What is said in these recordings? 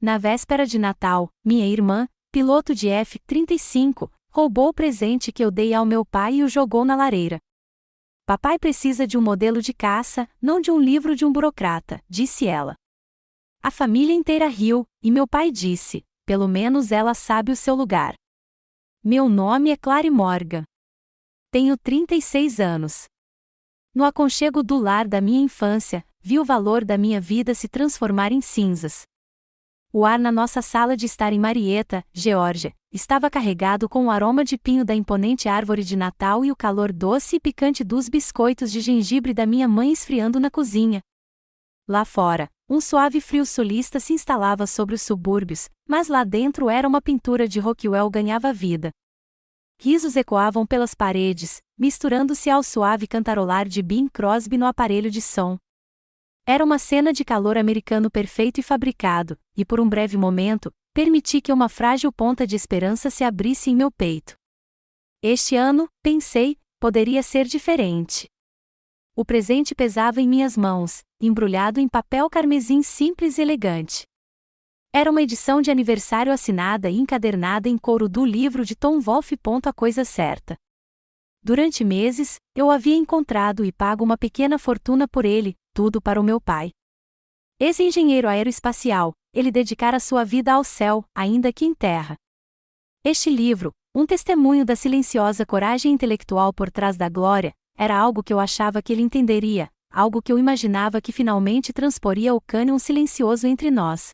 Na véspera de Natal, minha irmã, piloto de F-35, roubou o presente que eu dei ao meu pai e o jogou na lareira. Papai precisa de um modelo de caça, não de um livro de um burocrata, disse ela. A família inteira riu, e meu pai disse, pelo menos ela sabe o seu lugar. Meu nome é Clary Morgan. Tenho 36 anos. No aconchego do lar da minha infância, vi o valor da minha vida se transformar em cinzas. O ar na nossa sala de estar em Marietta, Geórgia, estava carregado com o aroma de pinho da imponente árvore de Natal e o calor doce e picante dos biscoitos de gengibre da minha mãe esfriando na cozinha. Lá fora, um suave frio sulista se instalava sobre os subúrbios, mas lá dentro era uma pintura de Rockwell ganhava vida. Risos ecoavam pelas paredes, misturando-se ao suave cantarolar de Bing Crosby no aparelho de som. Era uma cena de calor americano perfeito e fabricado, e por um breve momento, permiti que uma frágil ponta de esperança se abrisse em meu peito. Este ano, pensei, poderia ser diferente. O presente pesava em minhas mãos, embrulhado em papel carmesim simples e elegante. Era uma edição de aniversário assinada e encadernada em couro do livro de Tom Wolfe. A coisa certa. Durante meses, eu havia encontrado e pago uma pequena fortuna por ele, tudo para o meu pai. Ex-engenheiro aeroespacial, ele dedicara sua vida ao céu, ainda que em terra. Este livro, um testemunho da silenciosa coragem intelectual por trás da glória, era algo que eu achava que ele entenderia, algo que eu imaginava que finalmente transporia o cânon silencioso entre nós.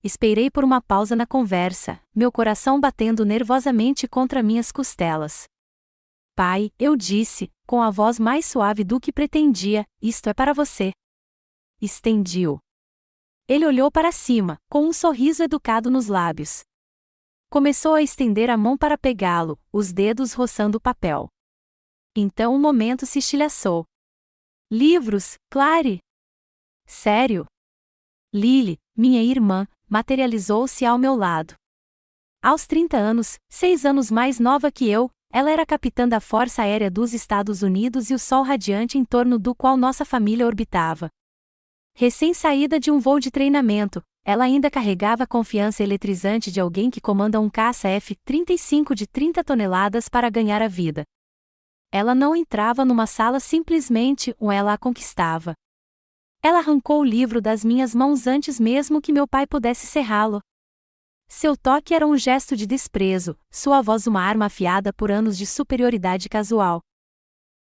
Esperei por uma pausa na conversa, meu coração batendo nervosamente contra minhas costelas. Pai, eu disse, com a voz mais suave do que pretendia, isto é para você. Estendi-o. Ele olhou para cima, com um sorriso educado nos lábios. Começou a estender a mão para pegá-lo, os dedos roçando o papel. Então o momento se estilhaçou. Livros, Clary? Sério? Lily, minha irmã, materializou-se ao meu lado. Aos 30 anos, 6 anos mais nova que eu, ela era capitã da Força Aérea dos Estados Unidos e o sol radiante em torno do qual nossa família orbitava. Recém-saída de um voo de treinamento, ela ainda carregava a confiança eletrizante de alguém que comanda um caça F-35 de 30 toneladas para ganhar a vida. Ela não entrava numa sala simplesmente ou ela a conquistava. Ela arrancou o livro das minhas mãos antes mesmo que meu pai pudesse cerrá-lo. Seu toque era um gesto de desprezo, sua voz uma arma afiada por anos de superioridade casual.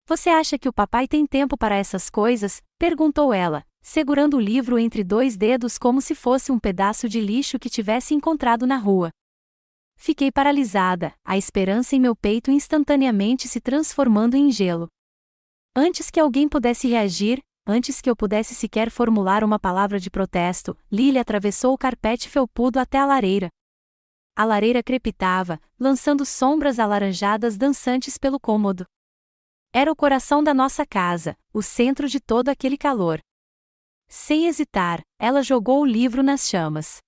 Você acha que o papai tem tempo para essas coisas? Perguntou ela, segurando o livro entre 2 dedos como se fosse um pedaço de lixo que tivesse encontrado na rua. Fiquei paralisada, a esperança em meu peito instantaneamente se transformando em gelo. Antes que alguém pudesse reagir, antes que eu pudesse sequer formular uma palavra de protesto, Lily atravessou o carpete felpudo até a lareira. A lareira crepitava, lançando sombras alaranjadas dançantes pelo cômodo. Era o coração da nossa casa, o centro de todo aquele calor. Sem hesitar, ela jogou o livro nas chamas.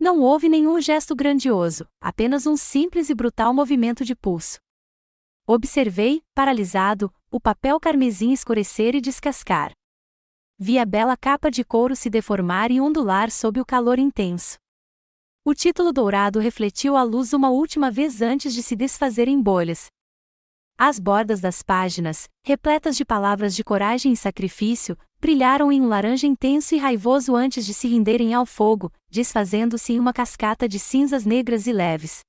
Não houve nenhum gesto grandioso, apenas um simples e brutal movimento de pulso. Observei, paralisado, o papel carmesim escurecer e descascar. Vi a bela capa de couro se deformar e ondular sob o calor intenso. O título dourado refletiu a luz uma última vez antes de se desfazer em bolhas. As bordas das páginas, repletas de palavras de coragem e sacrifício, brilharam em um laranja intenso e raivoso antes de se renderem ao fogo, desfazendo-se em uma cascata de cinzas negras e leves.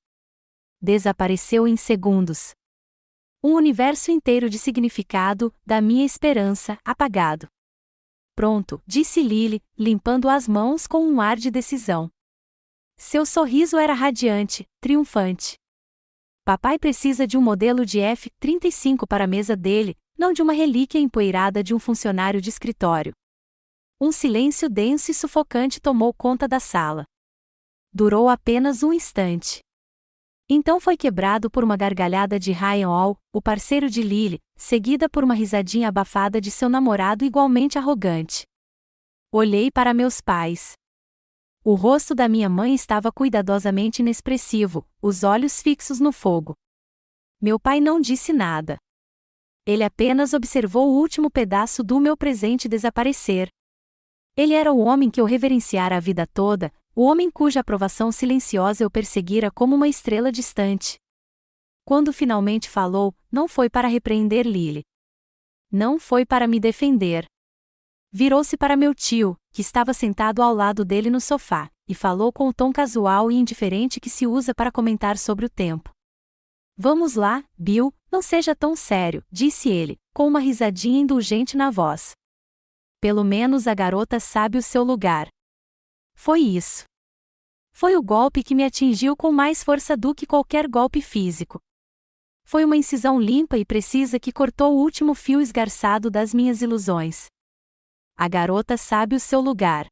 Desapareceu em segundos. Um universo inteiro de significado, da minha esperança, apagado. Pronto, disse Lily, limpando as mãos com um ar de decisão. Seu sorriso era radiante, triunfante. Papai precisa de um modelo de F-35 para a mesa dele, não de uma relíquia empoeirada de um funcionário de escritório. Um silêncio denso e sufocante tomou conta da sala. Durou apenas um instante. Então foi quebrado por uma gargalhada de Ryan Hall, o parceiro de Lily, seguida por uma risadinha abafada de seu namorado igualmente arrogante. Olhei para meus pais. O rosto da minha mãe estava cuidadosamente inexpressivo, os olhos fixos no fogo. Meu pai não disse nada. Ele apenas observou o último pedaço do meu presente desaparecer. Ele era o homem que eu reverenciara a vida toda, o homem cuja aprovação silenciosa eu perseguira como uma estrela distante. Quando finalmente falou, não foi para repreender Lily. Não foi para me defender. Virou-se para meu tio, que estava sentado ao lado dele no sofá, e falou com o tom casual e indiferente que se usa para comentar sobre o tempo. Vamos lá, Bill, não seja tão sério, disse ele, com uma risadinha indulgente na voz. Pelo menos a garota sabe o seu lugar. Foi isso. Foi o golpe que me atingiu com mais força do que qualquer golpe físico. Foi uma incisão limpa e precisa que cortou o último fio esgarçado das minhas ilusões. A garota sabe o seu lugar.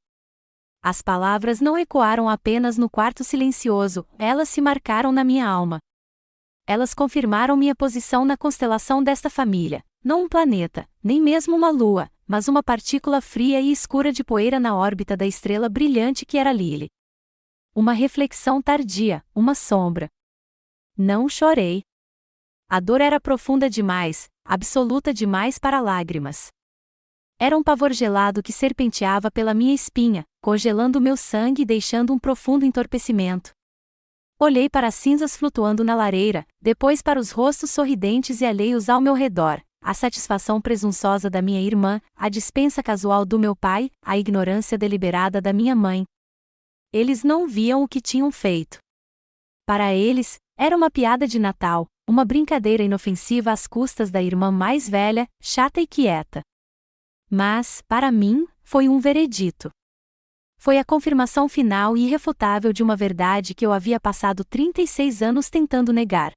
As palavras não ecoaram apenas no quarto silencioso, elas se marcaram na minha alma. Elas confirmaram minha posição na constelação desta família, não um planeta, nem mesmo uma lua, mas uma partícula fria e escura de poeira na órbita da estrela brilhante que era Lily. Uma reflexão tardia, uma sombra. Não chorei. A dor era profunda demais, absoluta demais para lágrimas. Era um pavor gelado que serpenteava pela minha espinha, congelando meu sangue e deixando um profundo entorpecimento. Olhei para as cinzas flutuando na lareira, depois para os rostos sorridentes e alheios ao meu redor, a satisfação presunçosa da minha irmã, a dispensa casual do meu pai, a ignorância deliberada da minha mãe. Eles não viam o que tinham feito. Para eles, era uma piada de Natal, uma brincadeira inofensiva às custas da irmã mais velha, chata e quieta. Mas, para mim, foi um veredito. Foi a confirmação final e irrefutável de uma verdade que eu havia passado 36 anos tentando negar.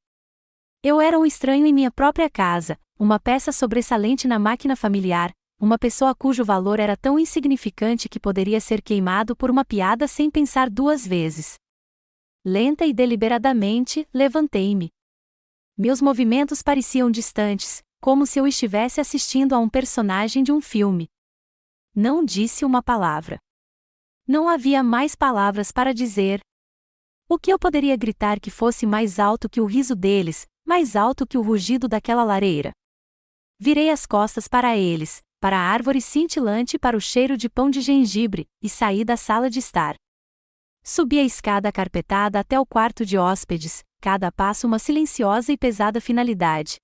Eu era um estranho em minha própria casa, uma peça sobressalente na máquina familiar, uma pessoa cujo valor era tão insignificante que poderia ser queimado por uma piada sem pensar duas vezes. Lenta e deliberadamente, levantei-me. Meus movimentos pareciam distantes, como se eu estivesse assistindo a um personagem de um filme. Não disse uma palavra. Não havia mais palavras para dizer. O que eu poderia gritar que fosse mais alto que o riso deles, mais alto que o rugido daquela lareira? Virei as costas para eles, para a árvore cintilante e para o cheiro de pão de gengibre, e saí da sala de estar. Subi a escada acarpetada até o quarto de hóspedes, cada passo uma silenciosa e pesada finalidade.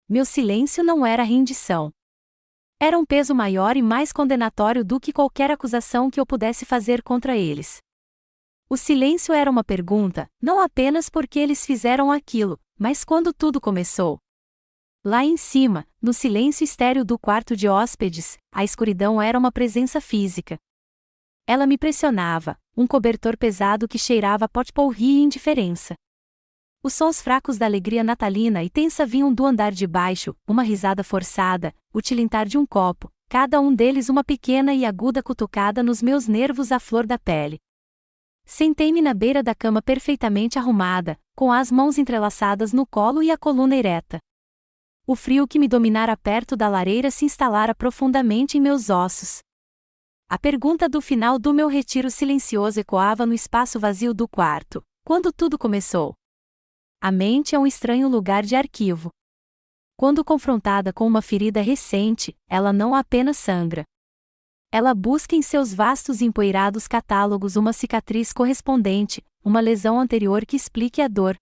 Meu silêncio não era rendição. Era um peso maior e mais condenatório do que qualquer acusação que eu pudesse fazer contra eles. O silêncio era uma pergunta, não apenas porque eles fizeram aquilo, mas quando tudo começou. Lá em cima, no silêncio estéril do quarto de hóspedes, a escuridão era uma presença física. Ela me pressionava, um cobertor pesado que cheirava a potpourri e indiferença. Os sons fracos da alegria natalina e tensa vinham do andar de baixo, uma risada forçada, o tilintar de um copo, cada um deles uma pequena e aguda cutucada nos meus nervos à flor da pele. Sentei-me na beira da cama perfeitamente arrumada, com as mãos entrelaçadas no colo e a coluna ereta. O frio que me dominara perto da lareira se instalara profundamente em meus ossos. A pergunta do final do meu retiro silencioso ecoava no espaço vazio do quarto. Quando tudo começou? A mente é um estranho lugar de arquivo. Quando confrontada com uma ferida recente, ela não apenas sangra. Ela busca em seus vastos e empoeirados catálogos uma cicatriz correspondente, uma lesão anterior que explique a dor.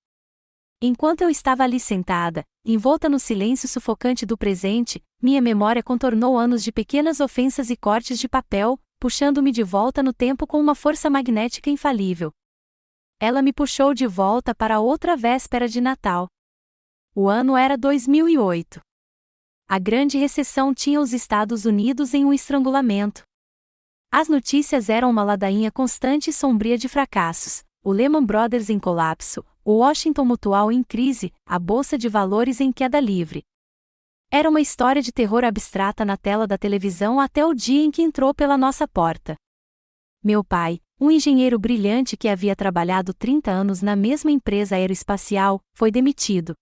Enquanto eu estava ali sentada, envolta no silêncio sufocante do presente, minha memória contornou anos de pequenas ofensas e cortes de papel, puxando-me de volta no tempo com uma força magnética infalível. Ela me puxou de volta para outra véspera de Natal. O ano era 2008. A Grande Recessão tinha os Estados Unidos em um estrangulamento. As notícias eram uma ladainha constante e sombria de fracassos, o Lehman Brothers em colapso, o Washington Mutual em crise, a Bolsa de Valores em queda livre. Era uma história de terror abstrata na tela da televisão até o dia em que entrou pela nossa porta. Meu pai, um engenheiro brilhante que havia trabalhado 30 anos na mesma empresa aeroespacial, foi demitido.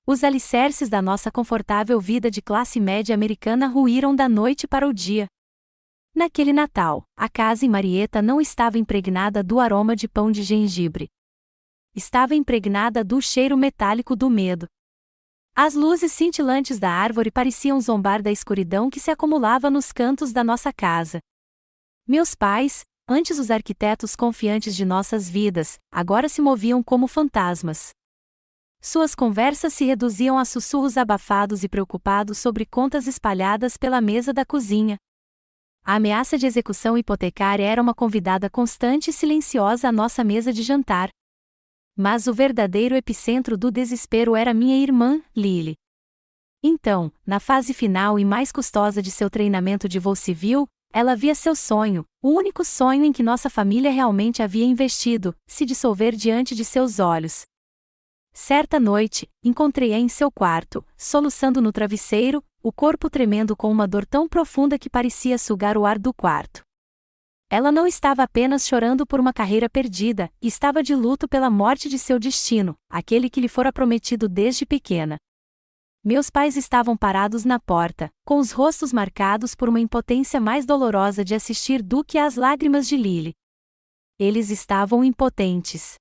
Os alicerces da nossa confortável vida de classe média americana ruíram da noite para o dia. Naquele Natal, a casa em Marietta não estava impregnada do aroma de pão de gengibre. Estava impregnada do cheiro metálico do medo. As luzes cintilantes da árvore pareciam zombar da escuridão que se acumulava nos cantos da nossa casa. Meus pais, Antes os arquitetos confiantes de nossas vidas, agora se moviam como fantasmas. Suas conversas se reduziam a sussurros abafados e preocupados sobre contas espalhadas pela mesa da cozinha. A ameaça de execução hipotecária era uma convidada constante e silenciosa à nossa mesa de jantar. Mas o verdadeiro epicentro do desespero era minha irmã, Lily. Então, na fase final e mais custosa de seu treinamento de voo civil, ela via seu sonho, o único sonho em que nossa família realmente havia investido, se dissolver diante de seus olhos. Certa noite, encontrei-a em seu quarto, soluçando no travesseiro, o corpo tremendo com uma dor tão profunda que parecia sugar o ar do quarto. Ela não estava apenas chorando por uma carreira perdida, estava de luto pela morte de seu destino, aquele que lhe fora prometido desde pequena. Meus pais estavam parados na porta, com os rostos marcados por uma impotência mais dolorosa de assistir do que às lágrimas de Lily. Eles estavam impotentes.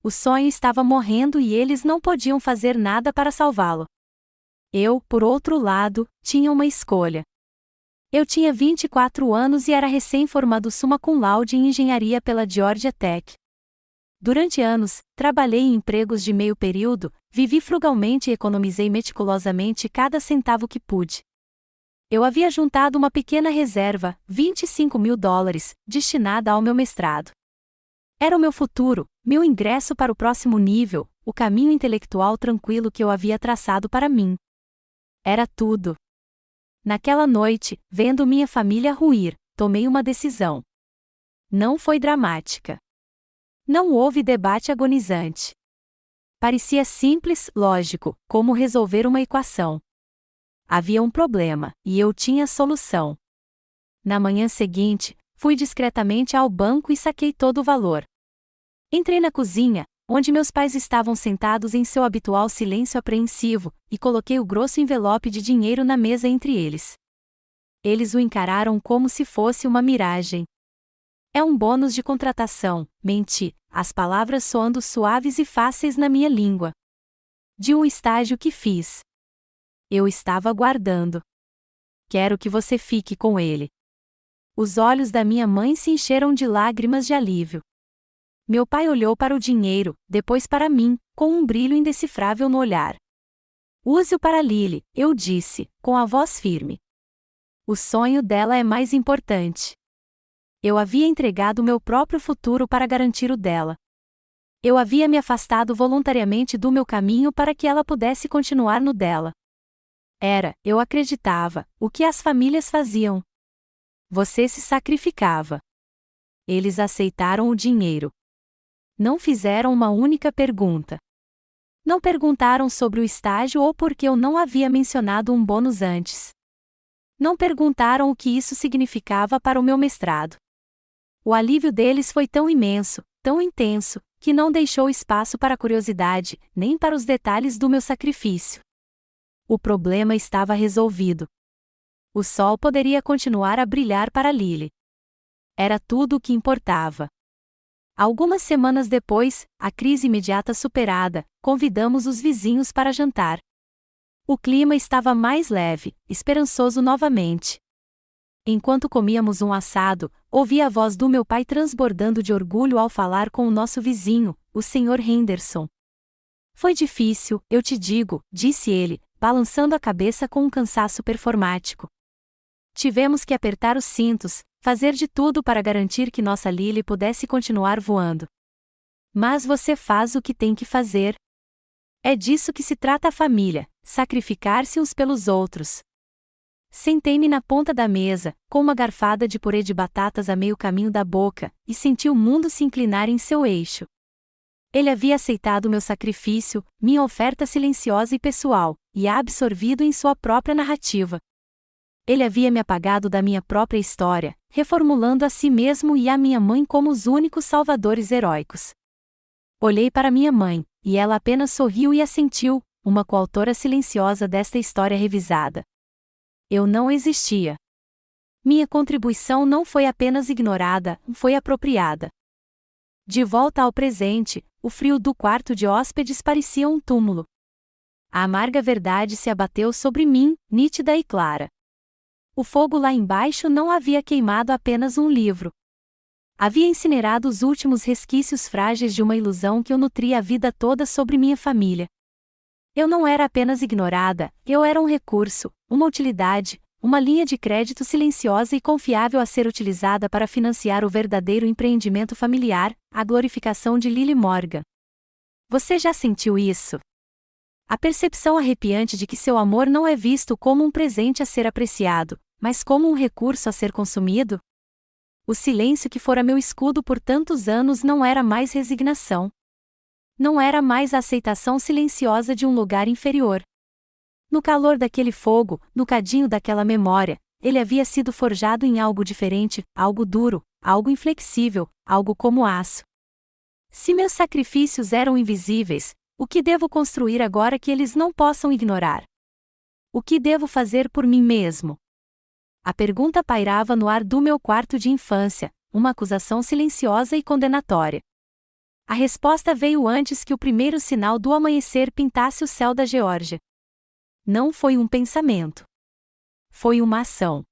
O sonho estava morrendo e eles não podiam fazer nada para salvá-lo. Eu, por outro lado, tinha uma escolha. Eu tinha 24 anos e era recém-formado summa cum laude em engenharia pela Georgia Tech. Durante anos, trabalhei em empregos de meio período, vivi frugalmente e economizei meticulosamente cada centavo que pude. Eu havia juntado uma pequena reserva, $25.000, destinada ao meu mestrado. Era o meu futuro, meu ingresso para o próximo nível, o caminho intelectual tranquilo que eu havia traçado para mim. Era tudo. Naquela noite, vendo minha família ruir, tomei uma decisão. Não foi dramática. Não houve debate agonizante. Parecia simples, lógico, como resolver uma equação. Havia um problema, e eu tinha a solução. Na manhã seguinte, fui discretamente ao banco e saquei todo o valor. Entrei na cozinha, onde meus pais estavam sentados em seu habitual silêncio apreensivo, e coloquei o grosso envelope de dinheiro na mesa entre eles. Eles o encararam como se fosse uma miragem. É um bônus de contratação, menti, as palavras soando suaves e fáceis na minha língua. De um estágio que fiz. Eu estava aguardando. Quero que você fique com ele. Os olhos da minha mãe se encheram de lágrimas de alívio. Meu pai olhou para o dinheiro, depois para mim, com um brilho indecifrável no olhar. Use-o para Lily, eu disse, com a voz firme. O sonho dela é mais importante. Eu havia entregado meu próprio futuro para garantir o dela. Eu havia me afastado voluntariamente do meu caminho para que ela pudesse continuar no dela. Era, eu acreditava, o que as famílias faziam. Você se sacrificava. Eles aceitaram o dinheiro. Não fizeram uma única pergunta. Não perguntaram sobre o estágio ou por que eu não havia mencionado um bônus antes. Não perguntaram o que isso significava para o meu mestrado. O alívio deles foi tão imenso, tão intenso, que não deixou espaço para curiosidade, nem para os detalhes do meu sacrifício. O problema estava resolvido. O sol poderia continuar a brilhar para Lily. Era tudo o que importava. Algumas semanas depois, a crise imediata superada, convidamos os vizinhos para jantar. O clima estava mais leve, esperançoso novamente. Enquanto comíamos um assado, ouvi a voz do meu pai transbordando de orgulho ao falar com o nosso vizinho, o Sr. Henderson. Foi difícil, eu te digo, disse ele, balançando a cabeça com um cansaço performático. Tivemos que apertar os cintos, fazer de tudo para garantir que nossa Lily pudesse continuar voando. Mas você faz o que tem que fazer. É disso que se trata a família, sacrificar-se uns pelos outros. Sentei-me na ponta da mesa, com uma garfada de purê de batatas a meio caminho da boca, e senti o mundo se inclinar em seu eixo. Ele havia aceitado meu sacrifício, minha oferta silenciosa e pessoal, e a absorvido em sua própria narrativa. Ele havia me apagado da minha própria história, reformulando a si mesmo e a minha mãe como os únicos salvadores heróicos. Olhei para minha mãe, e ela apenas sorriu e assentiu, uma coautora silenciosa desta história revisada. Eu não existia. Minha contribuição não foi apenas ignorada, foi apropriada. De volta ao presente, o frio do quarto de hóspedes parecia um túmulo. A amarga verdade se abateu sobre mim, nítida e clara. O fogo lá embaixo não havia queimado apenas um livro. Havia incinerado os últimos resquícios frágeis de uma ilusão que eu nutria a vida toda sobre minha família. Eu não era apenas ignorada, eu era um recurso, uma utilidade, uma linha de crédito silenciosa e confiável a ser utilizada para financiar o verdadeiro empreendimento familiar, a glorificação de Lily Morgan. Você já sentiu isso? A percepção arrepiante de que seu amor não é visto como um presente a ser apreciado, mas como um recurso a ser consumido? O silêncio que fora meu escudo por tantos anos não era mais resignação. Não era mais a aceitação silenciosa de um lugar inferior. No calor daquele fogo, no cadinho daquela memória, ele havia sido forjado em algo diferente, algo duro, algo inflexível, algo como aço. Se meus sacrifícios eram invisíveis, o que devo construir agora que eles não possam ignorar? O que devo fazer por mim mesmo? A pergunta pairava no ar do meu quarto de infância, uma acusação silenciosa e condenatória. A resposta veio antes que o primeiro sinal do amanhecer pintasse o céu da Geórgia. Não foi um pensamento. Foi uma ação.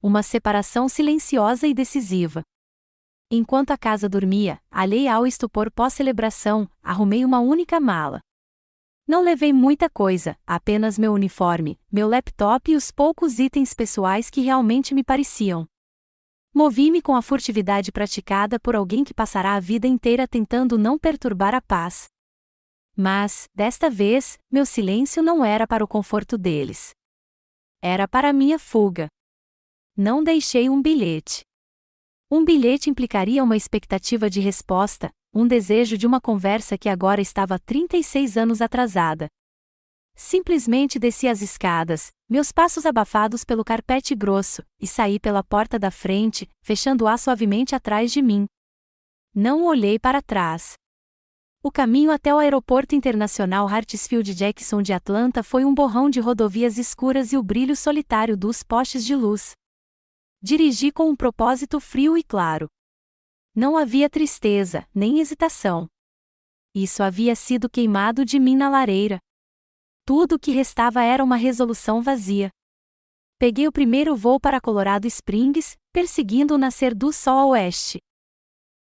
Uma separação silenciosa e decisiva. Enquanto a casa dormia, alheia ao estupor pós-celebração, arrumei uma única mala. Não levei muita coisa, apenas meu uniforme, meu laptop e os poucos itens pessoais que realmente me pareciam. Movi-me com a furtividade praticada por alguém que passará a vida inteira tentando não perturbar a paz. Mas, desta vez, meu silêncio não era para o conforto deles. Era para minha fuga. Não deixei um bilhete. Um bilhete implicaria uma expectativa de resposta, um desejo de uma conversa que agora estava 36 anos atrasada. Simplesmente desci as escadas, meus passos abafados pelo carpete grosso, e saí pela porta da frente, fechando-a suavemente atrás de mim. Não olhei para trás. O caminho até o aeroporto internacional Hartsfield-Jackson de Atlanta foi um borrão de rodovias escuras e o brilho solitário dos postes de luz. Dirigi com um propósito frio e claro. Não havia tristeza, nem hesitação. Isso havia sido queimado de mim na lareira. Tudo o que restava era uma resolução vazia. Peguei o primeiro voo para Colorado Springs, perseguindo o nascer do sol a oeste.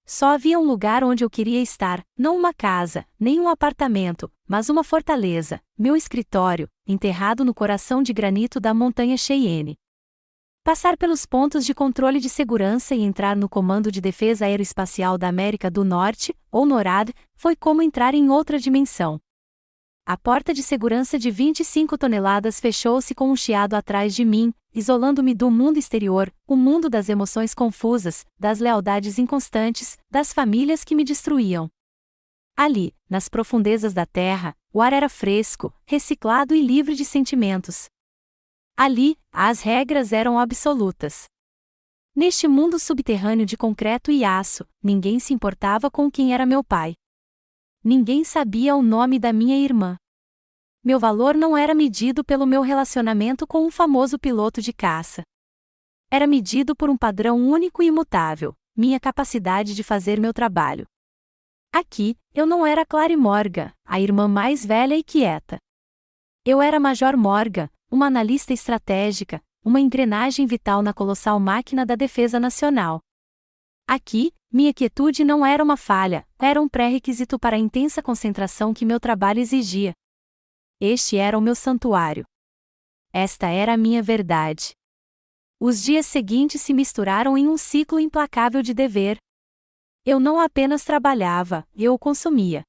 Só havia um lugar onde eu queria estar, não uma casa, nem um apartamento, mas uma fortaleza, meu escritório, enterrado no coração de granito da montanha Cheyenne. Passar pelos pontos de controle de segurança e entrar no Comando de Defesa Aeroespacial da América do Norte, ou NORAD, foi como entrar em outra dimensão. A porta de segurança de 25 toneladas fechou-se com um chiado atrás de mim, isolando-me do mundo exterior, o mundo das emoções confusas, das lealdades inconstantes, das famílias que me destruíam. Ali, nas profundezas da terra, o ar era fresco, reciclado e livre de sentimentos. Ali, as regras eram absolutas. Neste mundo subterrâneo de concreto e aço, ninguém se importava com quem era meu pai. Ninguém sabia o nome da minha irmã. Meu valor não era medido pelo meu relacionamento com um famoso piloto de caça. Era medido por um padrão único e imutável, minha capacidade de fazer meu trabalho. Aqui, eu não era Clary Morgan, a irmã mais velha e quieta. Eu era Major Morgan, uma analista estratégica, uma engrenagem vital na colossal máquina da defesa nacional. Aqui, minha quietude não era uma falha, era um pré-requisito para a intensa concentração que meu trabalho exigia. Este era o meu santuário. Esta era a minha verdade. Os dias seguintes se misturaram em um ciclo implacável de dever. Eu não apenas trabalhava, eu o consumia.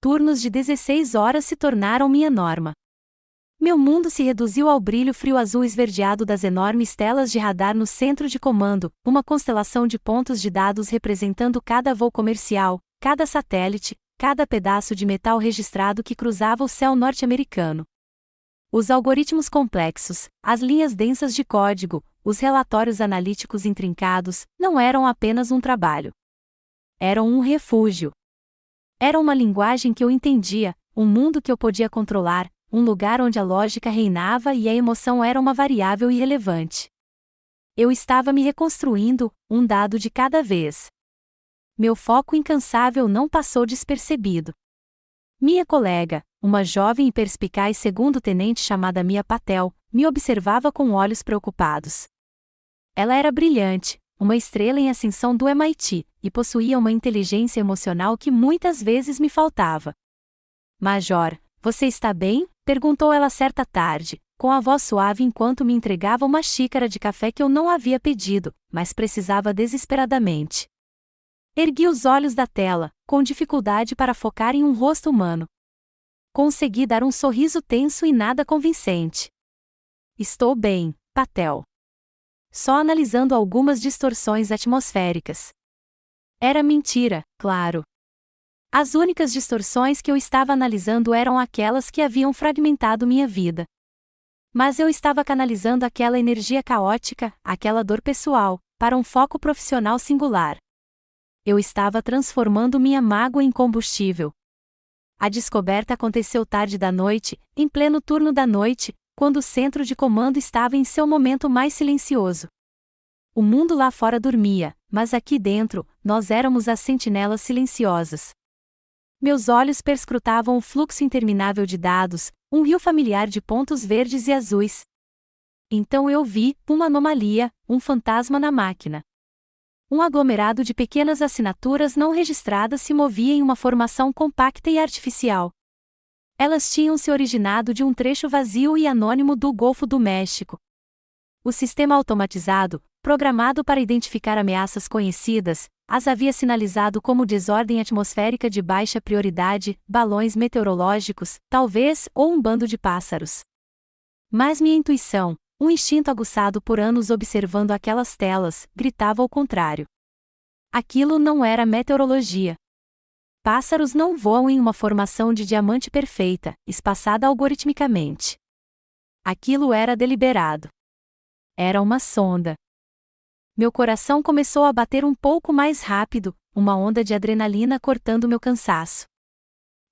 Turnos de 16 horas se tornaram minha norma. Meu mundo se reduziu ao brilho frio azul esverdeado das enormes telas de radar no centro de comando, uma constelação de pontos de dados representando cada voo comercial, cada satélite, cada pedaço de metal registrado que cruzava o céu norte-americano. Os algoritmos complexos, as linhas densas de código, os relatórios analíticos intrincados, não eram apenas um trabalho. Eram um refúgio. Era uma linguagem que eu entendia, um mundo que eu podia controlar, um lugar onde a lógica reinava e a emoção era uma variável irrelevante. Eu estava me reconstruindo, um dado de cada vez. Meu foco incansável não passou despercebido. Minha colega, uma jovem e perspicaz segundo-tenente chamada Mia Patel, me observava com olhos preocupados. Ela era brilhante, uma estrela em ascensão do MIT, e possuía uma inteligência emocional que muitas vezes me faltava. Major, você está bem? Perguntou ela certa tarde, com a voz suave enquanto me entregava uma xícara de café que eu não havia pedido, mas precisava desesperadamente. Ergui os olhos da tela, com dificuldade para focar em um rosto humano. Consegui dar um sorriso tenso e nada convincente. Estou bem, Patel. Só analisando algumas distorções atmosféricas. Era mentira, claro. As únicas distorções que eu estava analisando eram aquelas que haviam fragmentado minha vida. Mas eu estava canalizando aquela energia caótica, aquela dor pessoal, para um foco profissional singular. Eu estava transformando minha mágoa em combustível. A descoberta aconteceu tarde da noite, em pleno turno da noite, quando o centro de comando estava em seu momento mais silencioso. O mundo lá fora dormia, mas aqui dentro, nós éramos as sentinelas silenciosas. Meus olhos perscrutavam o fluxo interminável de dados, um rio familiar de pontos verdes e azuis. Então eu vi uma anomalia, um fantasma na máquina. Um aglomerado de pequenas assinaturas não registradas se movia em uma formação compacta e artificial. Elas tinham se originado de um trecho vazio e anônimo do Golfo do México. O sistema automatizado, programado para identificar ameaças conhecidas, as havia sinalizado como desordem atmosférica de baixa prioridade, balões meteorológicos, talvez, ou um bando de pássaros. Mas minha intuição, um instinto aguçado por anos observando aquelas telas, gritava o contrário. Aquilo não era meteorologia. Pássaros não voam em uma formação de diamante perfeita, espaçada algoritmicamente. Aquilo era deliberado. Era uma sonda. Meu coração começou a bater um pouco mais rápido, uma onda de adrenalina cortando meu cansaço.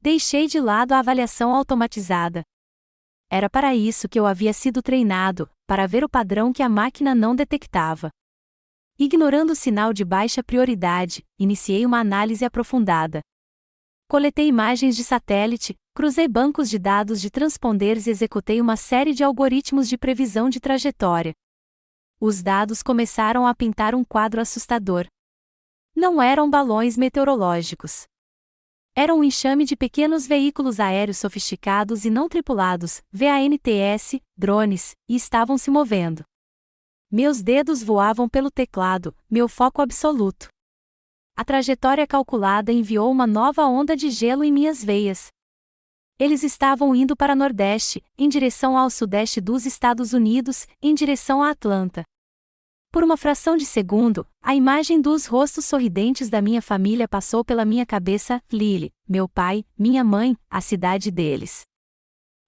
Deixei de lado a avaliação automatizada. Era para isso que eu havia sido treinado, para ver o padrão que a máquina não detectava. Ignorando o sinal de baixa prioridade, iniciei uma análise aprofundada. Coletei imagens de satélite, cruzei bancos de dados de transponders e executei uma série de algoritmos de previsão de trajetória. Os dados começaram a pintar um quadro assustador. Não eram balões meteorológicos. Era um enxame de pequenos veículos aéreos sofisticados e não tripulados, VANTS, drones, e estavam se movendo. Meus dedos voavam pelo teclado, meu foco absoluto. A trajetória calculada enviou uma nova onda de gelo em minhas veias. Eles estavam indo para Nordeste, em direção ao Sudeste dos Estados Unidos, em direção a Atlanta. Por uma fração de segundo, a imagem dos rostos sorridentes da minha família passou pela minha cabeça: Lily, meu pai, minha mãe, a cidade deles.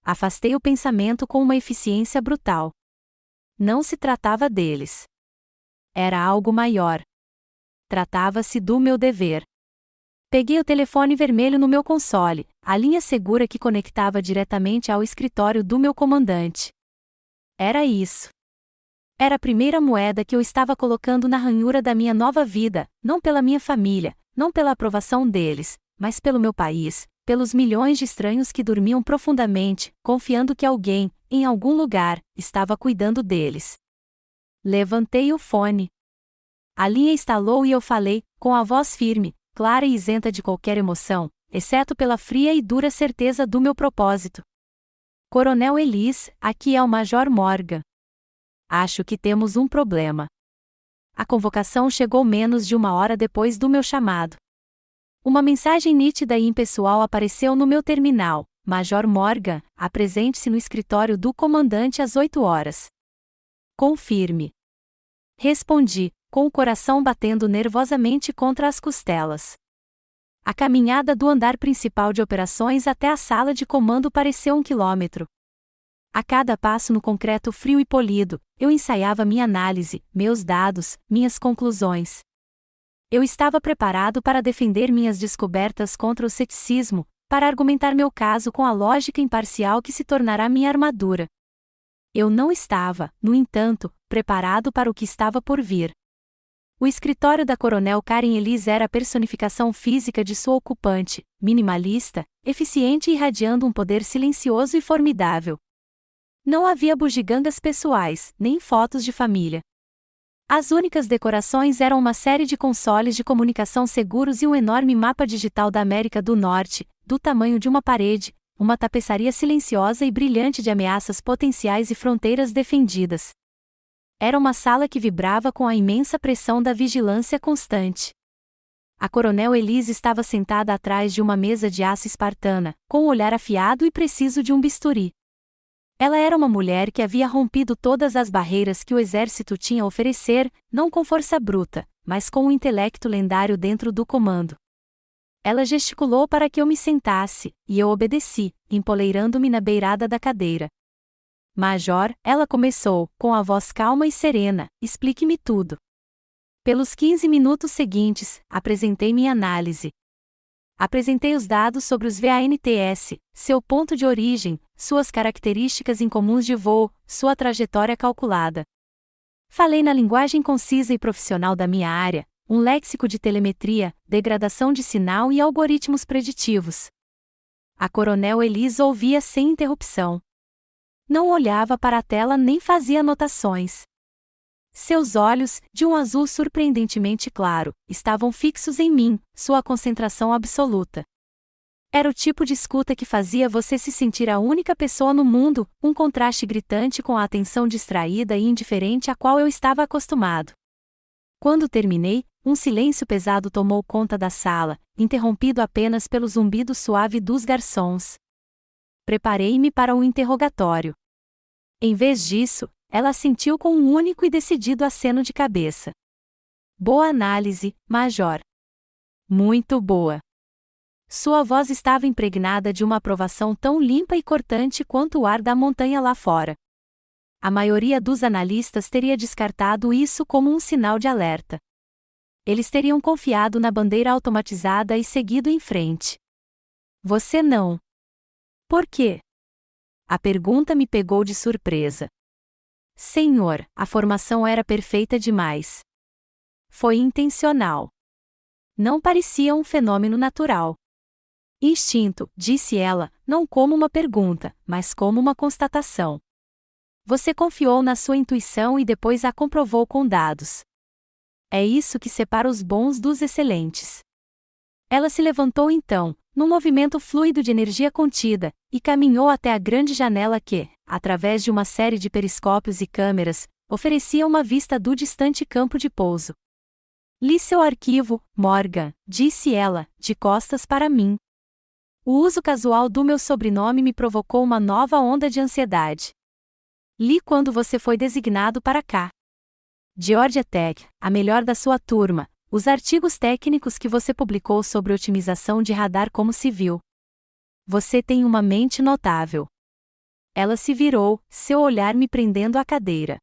Afastei o pensamento com uma eficiência brutal. Não se tratava deles. Era algo maior. Tratava-se do meu dever. Peguei o telefone vermelho no meu console, a linha segura que conectava diretamente ao escritório do meu comandante. Era isso. Era a primeira moeda que eu estava colocando na ranhura da minha nova vida, não pela minha família, não pela aprovação deles, mas pelo meu país, pelos milhões de estranhos que dormiam profundamente, confiando que alguém, em algum lugar, estava cuidando deles. Levantei o fone. A linha estalou e eu falei, com a voz firme, clara e isenta de qualquer emoção, exceto pela fria e dura certeza do meu propósito. Coronel Ellis, aqui é o Major Morgan. Acho que temos um problema. A convocação chegou menos de uma hora depois do meu chamado. Uma mensagem nítida e impessoal apareceu no meu terminal: Major Morgan, apresente-se no escritório do comandante às 8 horas. Confirme. Respondi, com o coração batendo nervosamente contra as costelas. A caminhada do andar principal de operações até a sala de comando pareceu 1 quilômetro. A cada passo no concreto frio e polido, eu ensaiava minha análise, meus dados, minhas conclusões. Eu estava preparado para defender minhas descobertas contra o ceticismo, para argumentar meu caso com a lógica imparcial que se tornará minha armadura. Eu não estava, no entanto, preparado para o que estava por vir. O escritório da Coronel Karen Ellis era a personificação física de sua ocupante, minimalista, eficiente e irradiando um poder silencioso e formidável. Não havia bugigangas pessoais, nem fotos de família. As únicas decorações eram uma série de consoles de comunicação seguros e um enorme mapa digital da América do Norte, do tamanho de uma parede, uma tapeçaria silenciosa e brilhante de ameaças potenciais e fronteiras defendidas. Era uma sala que vibrava com a imensa pressão da vigilância constante. A Coronel Elise estava sentada atrás de uma mesa de aço espartana, com o olhar afiado e preciso de um bisturi. Ela era uma mulher que havia rompido todas as barreiras que o exército tinha a oferecer, não com força bruta, mas com um intelecto lendário dentro do comando. Ela gesticulou para que eu me sentasse, e eu obedeci, empoleirando-me na beirada da cadeira. Major, ela começou, com a voz calma e serena, explique-me tudo. Pelos 15 minutos seguintes, apresentei minha análise. Apresentei os dados sobre os VANTS, seu ponto de origem, suas características incomuns de voo, sua trajetória calculada. Falei na linguagem concisa e profissional da minha área, um léxico de telemetria, degradação de sinal e algoritmos preditivos. A Coronel Elise ouvia sem interrupção. Não olhava para a tela nem fazia anotações. Seus olhos, de um azul surpreendentemente claro, estavam fixos em mim, sua concentração absoluta. Era o tipo de escuta que fazia você se sentir a única pessoa no mundo, um contraste gritante com a atenção distraída e indiferente a qual eu estava acostumado. Quando terminei, um silêncio pesado tomou conta da sala, interrompido apenas pelo zumbido suave dos garçons. Preparei-me para um interrogatório. Em vez disso, ela assentiu com um único e decidido aceno de cabeça. Boa análise, Major. Muito boa. Sua voz estava impregnada de uma aprovação tão limpa e cortante quanto o ar da montanha lá fora. A maioria dos analistas teria descartado isso como um sinal de alerta. Eles teriam confiado na bandeira automatizada e seguido em frente. Você não. Por quê? A pergunta me pegou de surpresa. Senhor, a formação era perfeita demais. Foi intencional. Não parecia um fenômeno natural. Instinto, disse ela, não como uma pergunta, mas como uma constatação. Você confiou na sua intuição e depois a comprovou com dados. É isso que separa os bons dos excelentes. Ela se levantou então, num movimento fluido de energia contida, e caminhou até a grande janela que, através de uma série de periscópios e câmeras, oferecia uma vista do distante campo de pouso. Li seu arquivo, Morgan, disse ela, de costas para mim. O uso casual do meu sobrenome me provocou uma nova onda de ansiedade. Li quando você foi designado para cá. Georgia Tech, a melhor da sua turma, os artigos técnicos que você publicou sobre otimização de radar como civil. Você tem uma mente notável. Ela se virou, seu olhar me prendendo à cadeira.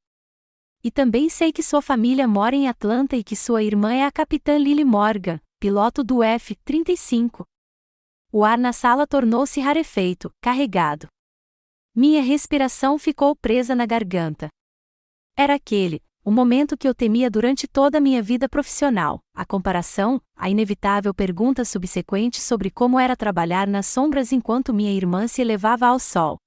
E também sei que sua família mora em Atlanta e que sua irmã é a capitã Lily Morgan, piloto do F-35. O ar na sala tornou-se rarefeito, carregado. Minha respiração ficou presa na garganta. Era aquele, o momento que eu temia durante toda a minha vida profissional, a comparação, a inevitável pergunta subsequente sobre como era trabalhar nas sombras enquanto minha irmã se elevava ao sol.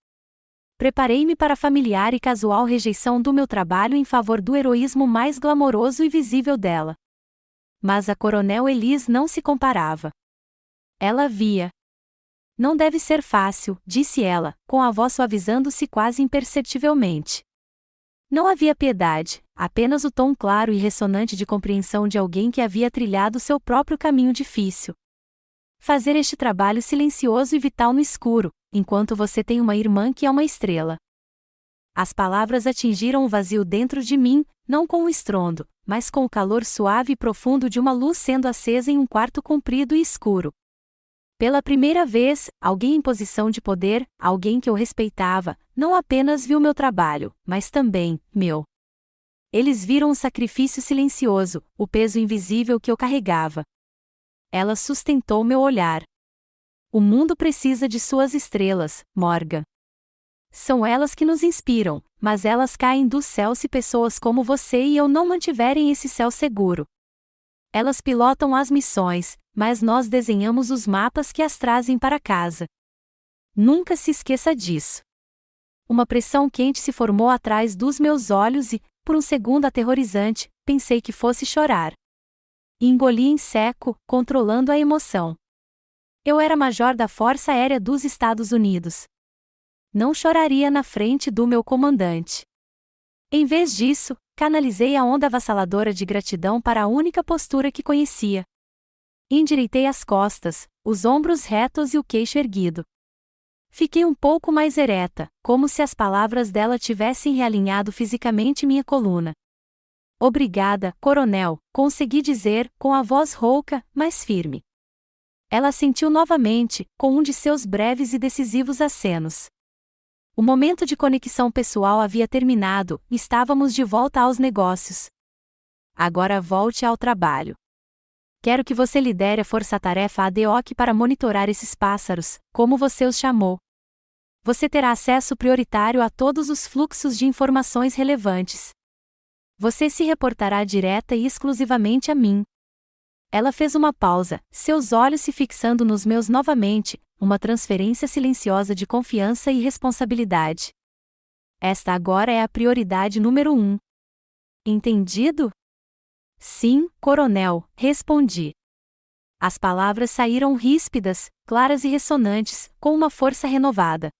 Preparei-me para a familiar e casual rejeição do meu trabalho em favor do heroísmo mais glamouroso e visível dela. Mas a Coronel Elise não se comparava. Ela via. Não deve ser fácil, disse ela, com a voz suavizando-se quase imperceptivelmente. Não havia piedade, apenas o tom claro e ressonante de compreensão de alguém que havia trilhado seu próprio caminho difícil. Fazer este trabalho silencioso e vital no escuro, enquanto você tem uma irmã que é uma estrela. As palavras atingiram o vazio dentro de mim, não com um estrondo, mas com o calor suave e profundo de uma luz sendo acesa em um quarto comprido e escuro. Pela primeira vez, alguém em posição de poder, alguém que eu respeitava, não apenas viu meu trabalho, mas também, meu. Eles viram o sacrifício silencioso, o peso invisível que eu carregava. Ela sustentou meu olhar. O mundo precisa de suas estrelas, Morgan. São elas que nos inspiram, mas elas caem do céu se pessoas como você e eu não mantiverem esse céu seguro. Elas pilotam as missões, mas nós desenhamos os mapas que as trazem para casa. Nunca se esqueça disso. Uma pressão quente se formou atrás dos meus olhos e, por um segundo aterrorizante, pensei que fosse chorar. Engoli em seco, controlando a emoção. Eu era major da Força Aérea dos Estados Unidos. Não choraria na frente do meu comandante. Em vez disso, canalizei a onda avassaladora de gratidão para a única postura que conhecia. Endireitei as costas, os ombros retos e o queixo erguido. Fiquei um pouco mais ereta, como se as palavras dela tivessem realinhado fisicamente minha coluna. Obrigada, coronel, consegui dizer, com a voz rouca, mas firme. Ela sentiu novamente, com um de seus breves e decisivos acenos. O momento de conexão pessoal havia terminado, e estávamos de volta aos negócios. Agora volte ao trabalho. Quero que você lidere a força-tarefa ad hoc para monitorar esses pássaros, como você os chamou. Você terá acesso prioritário a todos os fluxos de informações relevantes. Você se reportará direta e exclusivamente a mim. Ela fez uma pausa, seus olhos se fixando nos meus novamente, uma transferência silenciosa de confiança e responsabilidade. Esta agora é a prioridade número 1. Entendido? Sim, coronel, respondi. As palavras saíram ríspidas, claras e ressonantes, com uma força renovada.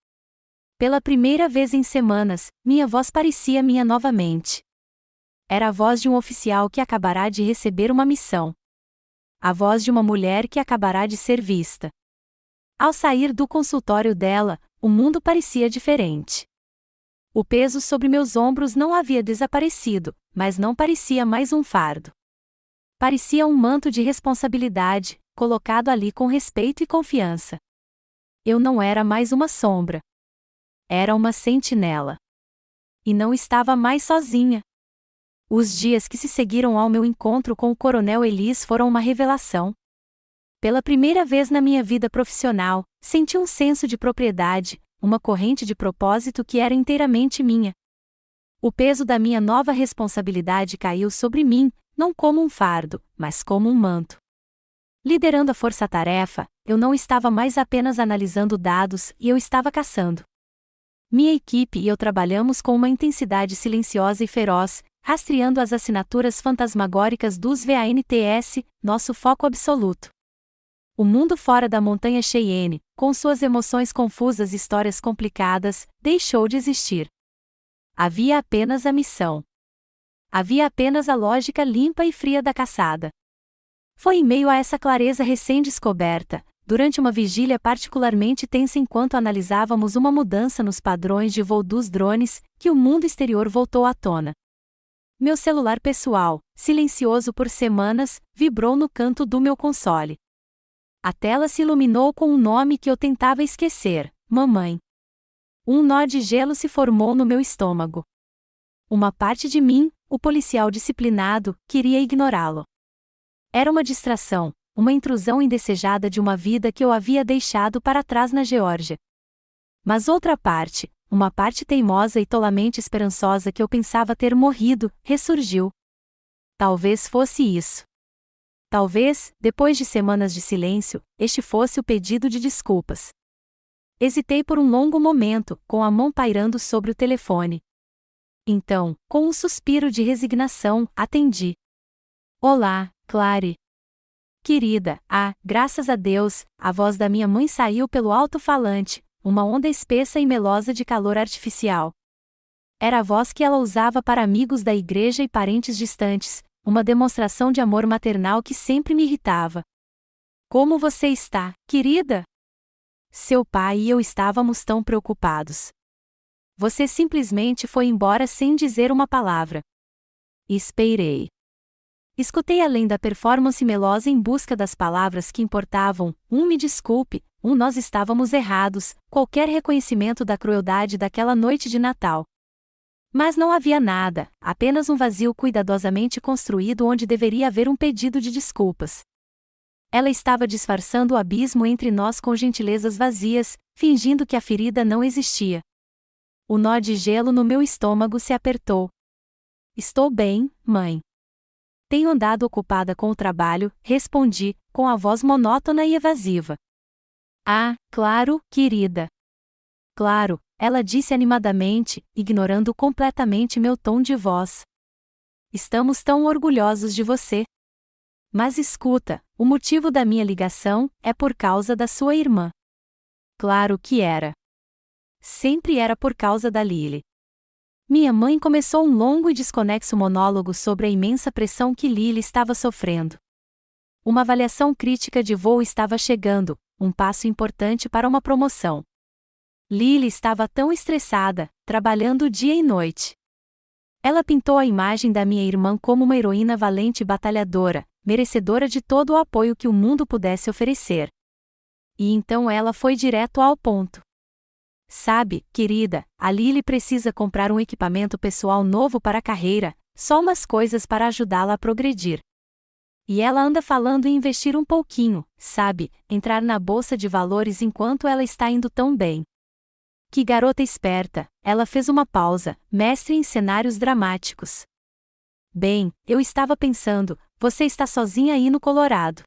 Pela primeira vez em semanas, minha voz parecia minha novamente. Era a voz de um oficial que acabará de receber uma missão. A voz de uma mulher que acabará de ser vista. Ao sair do consultório dela, o mundo parecia diferente. O peso sobre meus ombros não havia desaparecido, mas não parecia mais um fardo. Parecia um manto de responsabilidade, colocado ali com respeito e confiança. Eu não era mais uma sombra. Era uma sentinela. E não estava mais sozinha. Os dias que se seguiram ao meu encontro com o coronel Elis foram uma revelação. Pela primeira vez na minha vida profissional, senti um senso de propriedade, uma corrente de propósito que era inteiramente minha. O peso da minha nova responsabilidade caiu sobre mim, não como um fardo, mas como um manto. Liderando a força-tarefa, eu não estava mais apenas analisando dados, eu estava caçando. Minha equipe e eu trabalhamos com uma intensidade silenciosa e feroz, rastreando as assinaturas fantasmagóricas dos VANTS, nosso foco absoluto. O mundo fora da montanha Cheyenne, com suas emoções confusas e histórias complicadas, deixou de existir. Havia apenas a missão. Havia apenas a lógica limpa e fria da caçada. Foi em meio a essa clareza recém-descoberta, durante uma vigília particularmente tensa enquanto analisávamos uma mudança nos padrões de voo dos drones, que o mundo exterior voltou à tona. Meu celular pessoal, silencioso por semanas, vibrou no canto do meu console. A tela se iluminou com um nome que eu tentava esquecer: mamãe. Um nó de gelo se formou no meu estômago. Uma parte de mim, o policial disciplinado, queria ignorá-lo. Era uma distração, uma intrusão indesejada de uma vida que eu havia deixado para trás na Geórgia. Mas outra parte, uma parte teimosa e tolamente esperançosa que eu pensava ter morrido, ressurgiu. Talvez fosse isso. Talvez, depois de semanas de silêncio, este fosse o pedido de desculpas. Hesitei por um longo momento, com a mão pairando sobre o telefone. Então, com um suspiro de resignação, atendi. Olá, Clary. Querida, graças a Deus, a voz da minha mãe saiu pelo alto-falante, uma onda espessa e melosa de calor artificial. Era a voz que ela usava para amigos da igreja e parentes distantes, uma demonstração de amor maternal que sempre me irritava. Como você está, querida? Seu pai e eu estávamos tão preocupados. Você simplesmente foi embora sem dizer uma palavra. Esperei. Escutei além da performance melosa em busca das palavras que importavam: me desculpe, nós estávamos errados, qualquer reconhecimento da crueldade daquela noite de Natal. Mas não havia nada, apenas um vazio cuidadosamente construído onde deveria haver um pedido de desculpas. Ela estava disfarçando o abismo entre nós com gentilezas vazias, fingindo que a ferida não existia. O nó de gelo no meu estômago se apertou. Estou bem, mãe. Tenho andado ocupada com o trabalho, respondi, com a voz monótona e evasiva. Claro, querida. Claro, ela disse animadamente, ignorando completamente meu tom de voz. estamos tão orgulhosos de você. Mas escuta, o motivo da minha ligação é por causa da sua irmã. Claro que era. Sempre era por causa da Lily. Minha mãe começou um longo e desconexo monólogo sobre a imensa pressão que Lily estava sofrendo. Uma avaliação crítica de voo estava chegando, um passo importante para uma promoção. Lily estava tão estressada, trabalhando dia e noite. Ela pintou a imagem da minha irmã como uma heroína valente e batalhadora, merecedora de todo o apoio que o mundo pudesse oferecer. E então ela foi direto ao ponto. Sabe, querida, a Lily precisa comprar um equipamento pessoal novo para a carreira, só umas coisas para ajudá-la a progredir. E ela anda falando em investir um pouquinho, sabe, entrar na bolsa de valores enquanto ela está indo tão bem. Que garota esperta, ela fez uma pausa, mestre em cenários dramáticos. Bem, eu estava pensando, você está sozinha aí no Colorado.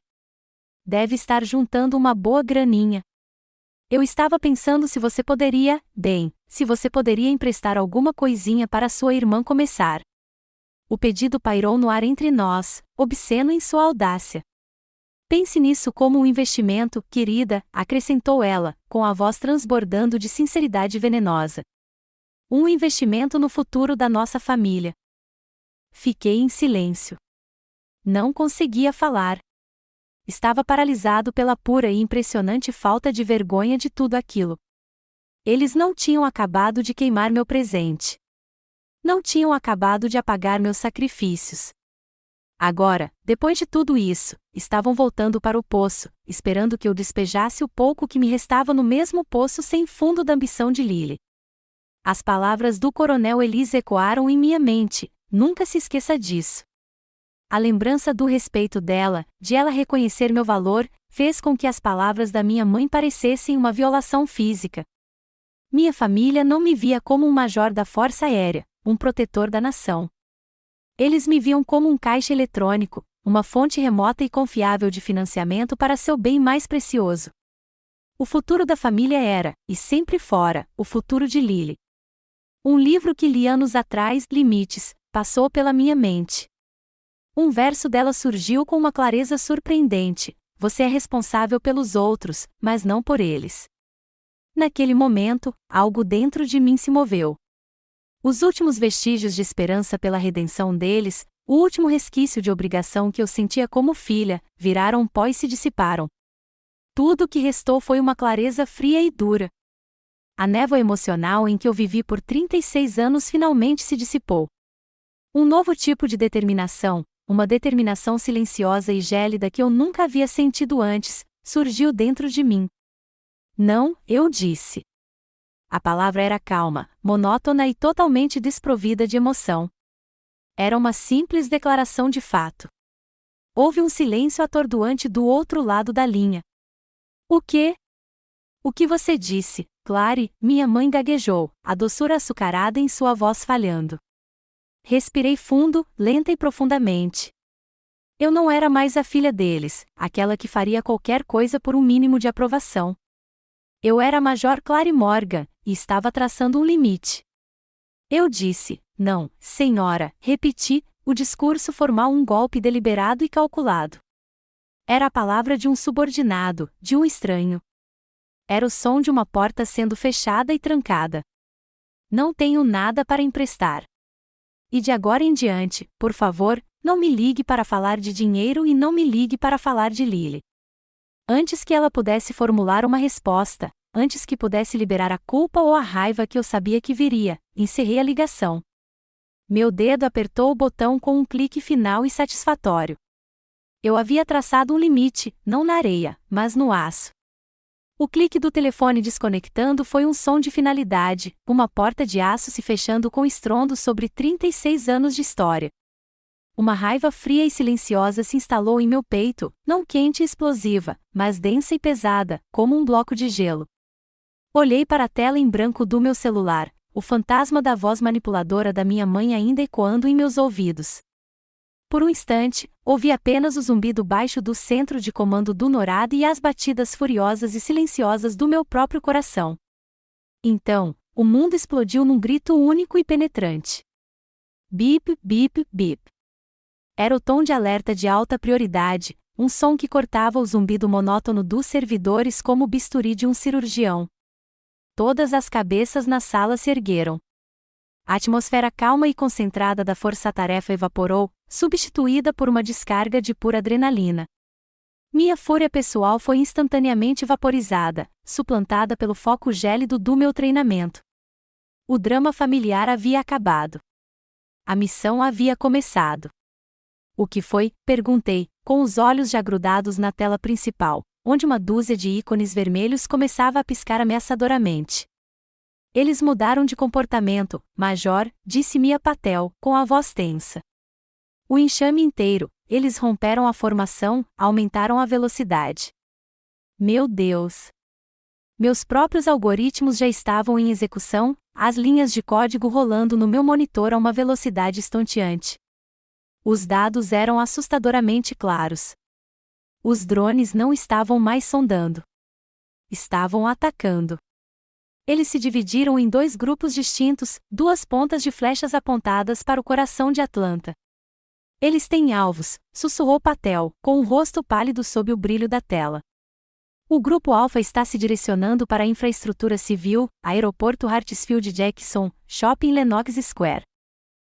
Deve estar juntando uma boa graninha. Eu estava pensando se você poderia emprestar alguma coisinha para sua irmã começar. O pedido pairou no ar entre nós, obsceno em sua audácia. Pense nisso como um investimento, querida, acrescentou ela, com a voz transbordando de sinceridade venenosa. Um investimento no futuro da nossa família. Fiquei em silêncio. Não conseguia falar. Estava paralisado pela pura e impressionante falta de vergonha de tudo aquilo. Eles não tinham acabado de queimar meu presente. Não tinham acabado de apagar meus sacrifícios. Agora, depois de tudo isso, estavam voltando para o poço, esperando que eu despejasse o pouco que me restava no mesmo poço sem fundo da ambição de Lily. As palavras do coronel Elise ecoaram em minha mente, nunca se esqueça disso. A lembrança do respeito dela, de ela reconhecer meu valor, fez com que as palavras da minha mãe parecessem uma violação física. Minha família não me via como um major da Força Aérea, um protetor da nação. Eles me viam como um caixa eletrônico, uma fonte remota e confiável de financiamento para seu bem mais precioso. O futuro da família era, e sempre fora, o futuro de Lily. Um livro que li anos atrás, Limites, passou pela minha mente. Um verso dela surgiu com uma clareza surpreendente: você é responsável pelos outros, mas não por eles. Naquele momento, algo dentro de mim se moveu. Os últimos vestígios de esperança pela redenção deles, o último resquício de obrigação que eu sentia como filha, viraram pó e se dissiparam. Tudo o que restou foi uma clareza fria e dura. A névoa emocional em que eu vivi por 36 anos finalmente se dissipou. Um novo tipo de determinação, uma determinação silenciosa e gélida que eu nunca havia sentido antes, surgiu dentro de mim. Não, eu disse. A palavra era calma, monótona e totalmente desprovida de emoção. Era uma simples declaração de fato. Houve um silêncio atordoante do outro lado da linha. O quê? O que você disse, Clary? Minha mãe gaguejou, a doçura açucarada em sua voz falhando. Respirei fundo, lenta e profundamente. Eu não era mais a filha deles, aquela que faria qualquer coisa por um mínimo de aprovação. Eu era a Major Clary Morgan, e estava traçando um limite. Eu disse, não, senhora, repeti, o discurso formal um golpe deliberado e calculado. Era a palavra de um subordinado, de um estranho. Era o som de uma porta sendo fechada e trancada. Não tenho nada para emprestar. E de agora em diante, por favor, não me ligue para falar de dinheiro e não me ligue para falar de Lily. Antes que ela pudesse formular uma resposta, antes que pudesse liberar a culpa ou a raiva que eu sabia que viria, encerrei a ligação. Meu dedo apertou o botão com um clique final e satisfatório. Eu havia traçado um limite, não na areia, mas no aço. O clique do telefone desconectando foi um som de finalidade, uma porta de aço se fechando com estrondo sobre 36 anos de história. Uma raiva fria e silenciosa se instalou em meu peito, não quente e explosiva, mas densa e pesada, como um bloco de gelo. Olhei para a tela em branco do meu celular, o fantasma da voz manipuladora da minha mãe ainda ecoando em meus ouvidos. Por um instante, ouvi apenas o zumbido baixo do centro de comando do NORAD e as batidas furiosas e silenciosas do meu próprio coração. Então, o mundo explodiu num grito único e penetrante. Bip, bip, bip. Era o tom de alerta de alta prioridade, um som que cortava o zumbido monótono dos servidores como o bisturi de um cirurgião. Todas as cabeças na sala se ergueram. A atmosfera calma e concentrada da força-tarefa evaporou, substituída por uma descarga de pura adrenalina. Minha fúria pessoal foi instantaneamente vaporizada, suplantada pelo foco gélido do meu treinamento. O drama familiar havia acabado. A missão havia começado. O que foi? Perguntei, com os olhos já grudados na tela principal, onde uma dúzia de ícones vermelhos começava a piscar ameaçadoramente. Eles mudaram de comportamento, Major, disse Mia Patel, com a voz tensa. O enxame inteiro, eles romperam a formação, aumentaram a velocidade. Meu Deus! Meus próprios algoritmos já estavam em execução, as linhas de código rolando no meu monitor a uma velocidade estonteante. Os dados eram assustadoramente claros. Os drones não estavam mais sondando. Estavam atacando. Eles se dividiram em dois grupos distintos, duas pontas de flechas apontadas para o coração de Atlanta. Eles têm alvos, sussurrou Patel, com o rosto pálido sob o brilho da tela. O Grupo Alpha está se direcionando para a infraestrutura civil, Aeroporto Hartsfield-Jackson, Shopping Lenox Square.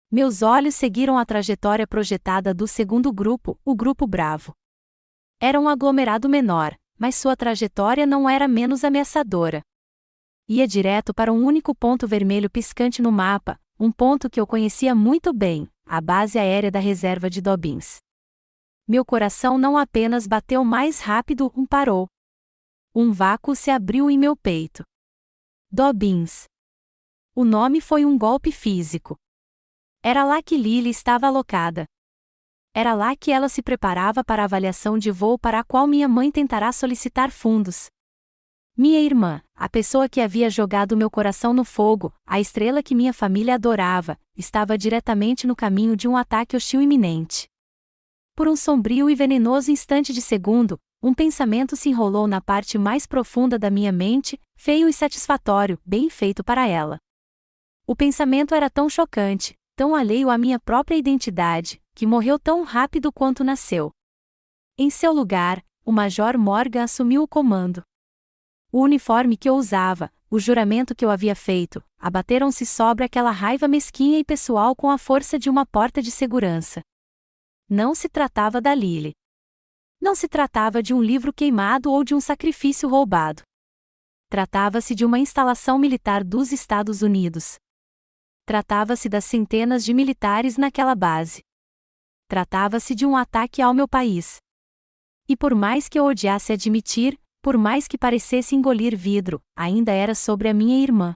Meus olhos seguiram a trajetória projetada do segundo grupo, o Grupo Bravo. Era um aglomerado menor, mas sua trajetória não era menos ameaçadora. Ia direto para um único ponto vermelho piscante no mapa, um ponto que eu conhecia muito bem, a base aérea da reserva de Dobbins. Meu coração não apenas bateu mais rápido, parou. Um vácuo se abriu em meu peito. Dobbins. O nome foi um golpe físico. Era lá que Lily estava alocada. Era lá que ela se preparava para a avaliação de voo para a qual minha mãe tentará solicitar fundos. Minha irmã, a pessoa que havia jogado meu coração no fogo, a estrela que minha família adorava, estava diretamente no caminho de um ataque hostil iminente. Por um sombrio e venenoso instante de segundo, um pensamento se enrolou na parte mais profunda da minha mente, feio e satisfatório, bem feito para ela. O pensamento era tão chocante, tão alheio à minha própria identidade, que morreu tão rápido quanto nasceu. Em seu lugar, o Major Morgan assumiu o comando. O uniforme que eu usava, o juramento que eu havia feito, abateram-se sobre aquela raiva mesquinha e pessoal com a força de uma porta de segurança. Não se tratava da Lily. Não se tratava de um livro queimado ou de um sacrifício roubado. Tratava-se de uma instalação militar dos Estados Unidos. Tratava-se das centenas de militares naquela base. Tratava-se de um ataque ao meu país. E por mais que eu odiasse admitir, por mais que parecesse engolir vidro, ainda era sobre a minha irmã.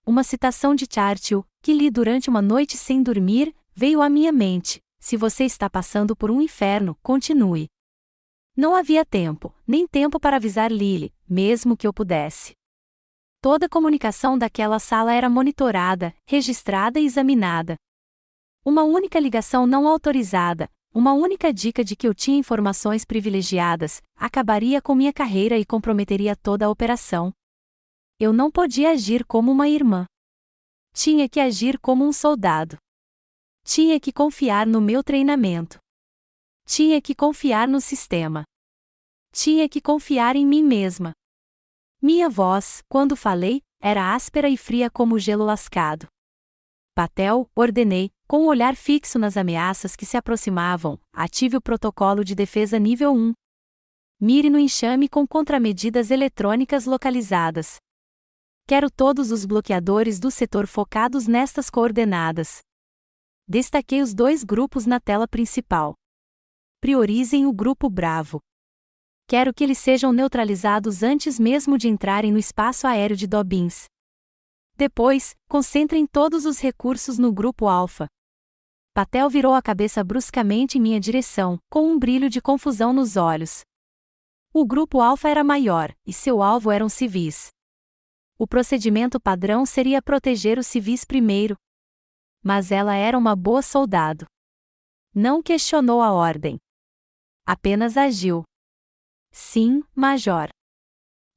Uma citação de Churchill, que li durante uma noite sem dormir, veio à minha mente: se você está passando por um inferno, continue. Não havia tempo, nem tempo para avisar Lily, mesmo que eu pudesse. Toda a comunicação daquela sala era monitorada, registrada e examinada. Uma única ligação não autorizada, uma única dica de que eu tinha informações privilegiadas, acabaria com minha carreira e comprometeria toda a operação. Eu não podia agir como uma irmã. Tinha que agir como um soldado. Tinha que confiar no meu treinamento. Tinha que confiar no sistema. Tinha que confiar em mim mesma. Minha voz, quando falei, era áspera e fria como gelo lascado. Patel, ordenei, com o olhar fixo nas ameaças que se aproximavam, ative o protocolo de defesa nível 1. Mire no enxame com contramedidas eletrônicas localizadas. Quero todos os bloqueadores do setor focados nestas coordenadas. Destaquei os dois grupos na tela principal. Priorizem o Grupo Bravo. Quero que eles sejam neutralizados antes mesmo de entrarem no espaço aéreo de Dobbins. Depois, concentrem todos os recursos no Grupo Alpha. Patel virou a cabeça bruscamente em minha direção, com um brilho de confusão nos olhos. O Grupo Alpha era maior, e seu alvo eram civis. O procedimento padrão seria proteger os civis primeiro. Mas ela era uma boa soldado. Não questionou a ordem. Apenas agiu. Sim, Major.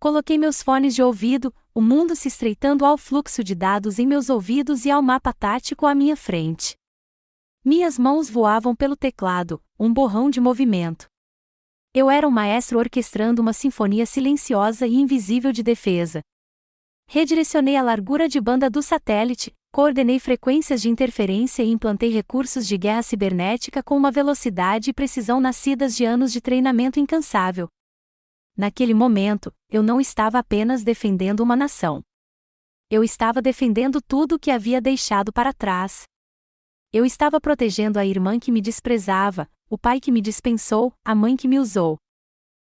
Coloquei meus fones de ouvido, o mundo se estreitando ao fluxo de dados em meus ouvidos e ao mapa tático à minha frente. Minhas mãos voavam pelo teclado, um borrão de movimento. Eu era um maestro orquestrando uma sinfonia silenciosa e invisível de defesa. Redirecionei a largura de banda do satélite, coordenei frequências de interferência e implantei recursos de guerra cibernética com uma velocidade e precisão nascidas de anos de treinamento incansável. Naquele momento, eu não estava apenas defendendo uma nação. Eu estava defendendo tudo o que havia deixado para trás. Eu estava protegendo a irmã que me desprezava, o pai que me dispensou, a mãe que me usou.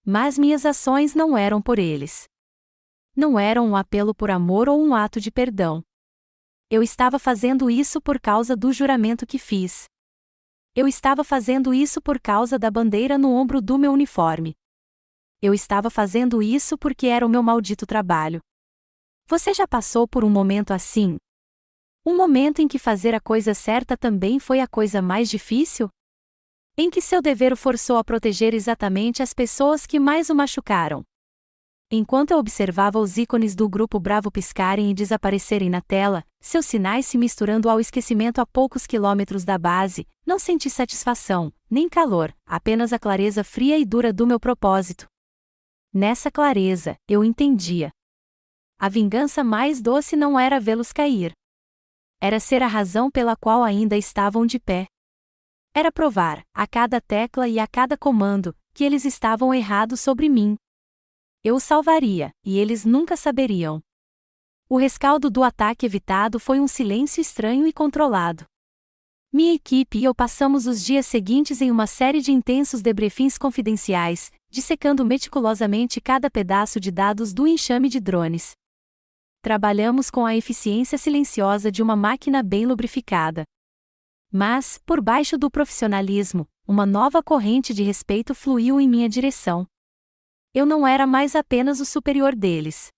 Mas minhas ações não eram por eles. Não eram um apelo por amor ou um ato de perdão. Eu estava fazendo isso por causa do juramento que fiz. Eu estava fazendo isso por causa da bandeira no ombro do meu uniforme. Eu estava fazendo isso porque era o meu maldito trabalho. Você já passou por um momento assim? Um momento em que fazer a coisa certa também foi a coisa mais difícil? Em que seu dever o forçou a proteger exatamente as pessoas que mais o machucaram? Enquanto eu observava os ícones do grupo Bravo piscarem e desaparecerem na tela, seus sinais se misturando ao esquecimento a poucos quilômetros da base, não senti satisfação, nem calor, apenas a clareza fria e dura do meu propósito. Nessa clareza, eu entendia. A vingança mais doce não era vê-los cair. Era ser a razão pela qual ainda estavam de pé. Era provar, a cada tecla e a cada comando, que eles estavam errados sobre mim. Eu os salvaria, e eles nunca saberiam. O rescaldo do ataque evitado foi um silêncio estranho e controlado. Minha equipe e eu passamos os dias seguintes em uma série de intensos debriefings confidenciais, dissecando meticulosamente cada pedaço de dados do enxame de drones. Trabalhamos com a eficiência silenciosa de uma máquina bem lubrificada. Mas, por baixo do profissionalismo, uma nova corrente de respeito fluiu em minha direção. Eu não era mais apenas o superior deles.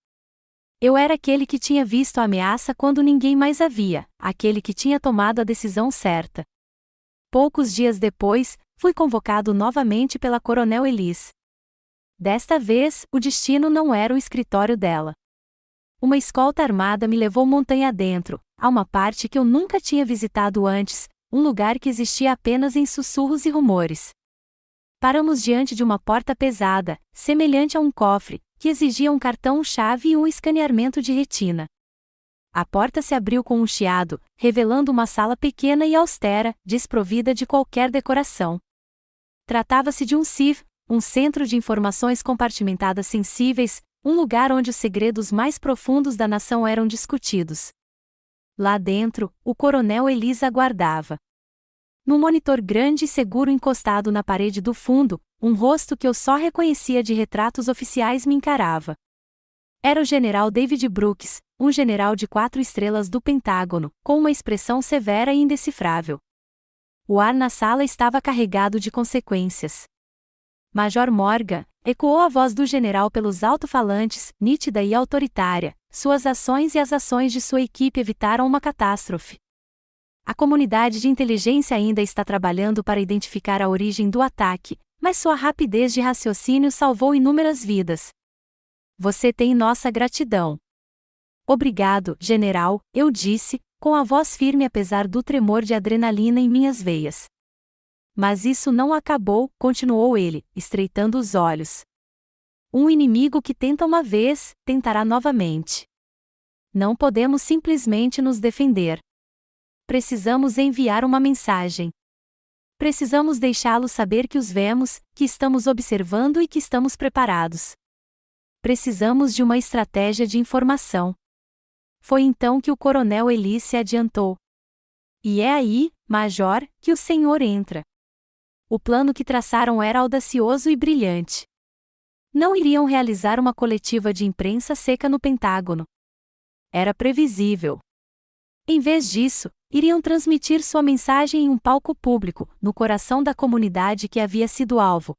Eu era aquele que tinha visto a ameaça quando ninguém mais a via, aquele que tinha tomado a decisão certa. Poucos dias depois, fui convocado novamente pela Coronel Elise. Desta vez, o destino não era o escritório dela. Uma escolta armada me levou montanha adentro, a uma parte que eu nunca tinha visitado antes, um lugar que existia apenas em sussurros e rumores. Paramos diante de uma porta pesada, semelhante a um cofre, que exigia um cartão-chave e um escaneamento de retina. A porta se abriu com um chiado, revelando uma sala pequena e austera, desprovida de qualquer decoração. Tratava-se de um CIF, um Centro de Informações Compartimentadas Sensíveis, um lugar onde os segredos mais profundos da nação eram discutidos. Lá dentro, o Coronel Elise aguardava. Num monitor grande e seguro encostado na parede do fundo, um rosto que eu só reconhecia de retratos oficiais me encarava. Era o general David Brooks, um general de 4 estrelas do Pentágono, com uma expressão severa e indecifrável. O ar na sala estava carregado de consequências. Major Morgan, ecoou a voz do general pelos alto-falantes, nítida e autoritária. Suas ações e as ações de sua equipe evitaram uma catástrofe. A comunidade de inteligência ainda está trabalhando para identificar a origem do ataque, mas sua rapidez de raciocínio salvou inúmeras vidas. Você tem nossa gratidão. Obrigado, general, eu disse, com a voz firme apesar do tremor de adrenalina em minhas veias. Mas isso não acabou, continuou ele, estreitando os olhos. Um inimigo que tenta uma vez, tentará novamente. Não podemos simplesmente nos defender. Precisamos enviar uma mensagem. Precisamos deixá-los saber que os vemos, que estamos observando e que estamos preparados. Precisamos de uma estratégia de informação. Foi então que o Coronel Elise se adiantou. E é aí, Major, que o senhor entra. O plano que traçaram era audacioso e brilhante. Não iriam realizar uma coletiva de imprensa seca no Pentágono. Era previsível. Em vez disso, iriam transmitir sua mensagem em um palco público, no coração da comunidade que havia sido alvo.